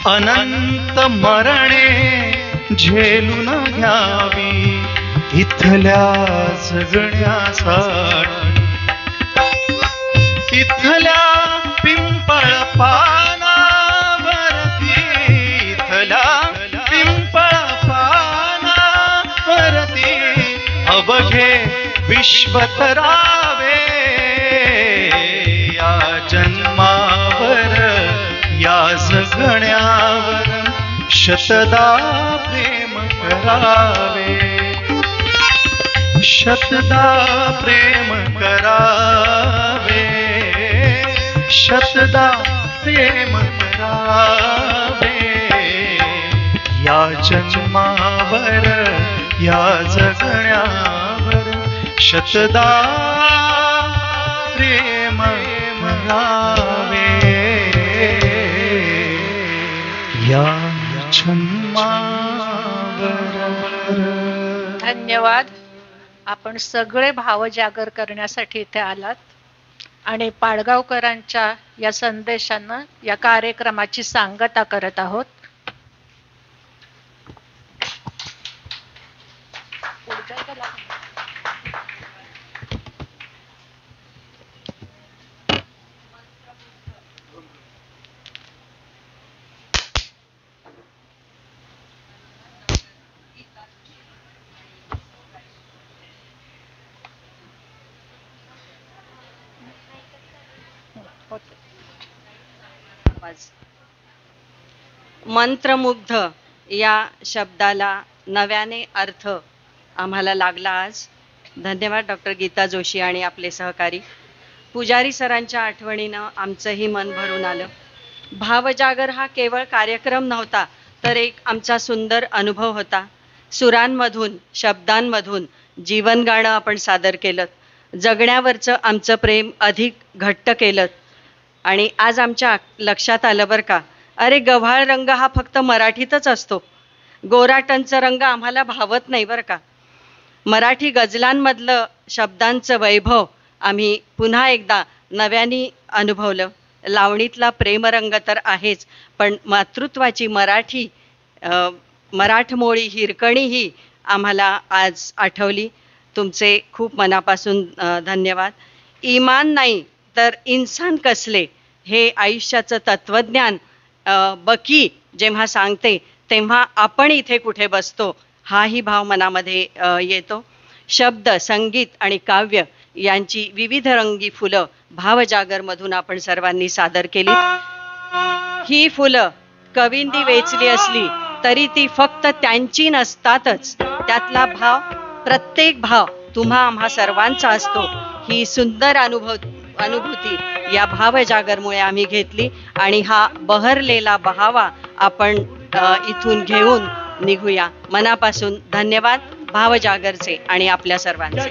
अनंत मरणे झेलून घ्यावी इथल्या जगण्यासाठी, इथल्या पिंपळ पानावरती, इथल्या पिंपळ पानावरती अवघे विश्व तरावे, या जन्मावर या जगण्यावर शतदा प्रेम करावे, शतदा प्रेम करावे, शतदा प्रेम करावे, या जन्मावर या जगण्यावर शतदा प्रेम करावे, या जन्मावर. धन्यवाद. आपण सगळे भावजागर करण्यासाठी इथे आलात आणि पाडगावकरांच्या या संदेशानं या कार्यक्रमाची सांगता करत आहोत. मंत्रमुग्ध या शब्दाला नव्याने अर्थ आम्हाला लागला आज. धन्यवाद डॉक्टर गीता जोशी आणि आपले सहकारी. पुजारी सरांच्या आठवणीनं आमचंही मन भरून आलं. भावजागर हा केवळ कार्यक्रम नव्हता, तर एक आमचा सुंदर अनुभव होता. सुरांमधून, शब्दांमधून जीवन गाणं आपण सादर केलं. जगण्यावरचं आमचं प्रेम अधिक घट्ट केलं. आणि आज आमच्या लक्षात आलं बरं का, अरे गव्हाळ रंग हा फक्त मराठीतच असतो. गोराटंचा रंग आम्हाला भावत नाही बरं का. मराठी गझलांमधलं शब्दांचं वैभव आम्ही पुन्हा एकदा नव्याने अनुभवलं. लावणीतला प्रेमरंग तर आहेच, पण मातृत्वाची मराठमोळी हिरकणीही आम्हाला आज आठवली. तुमचे खूप मनापासून धन्यवाद. इमान नाही तर इन्सान कसले हे आयुष्याचं तत्वज्ञान बकी जेव्हा सांगते तेव्हा आपण इथे कुठे बसतो हाही भाव मनामध्ये येतो. शब्द, संगीत आणि काव्य यांची विविध रंगी फुलं भावजागरमधून आपण सर्वांनी सादर केली. ही फुलं कवींनी वेचली असली तरी ती फक्त त्यांची नसतातच. त्यातला भाव, प्रत्येक भाव तुम्हा आम्हा सर्वांचा असतो. ही सुंदर अनुभूती या भावजागरमुळे आम्ही घेतली आणि हा बहरलेला बहावा आपण इथून घेऊन निघूया. मनापासून धन्यवाद भावजागरचे आणि आपल्या सर्वांचे.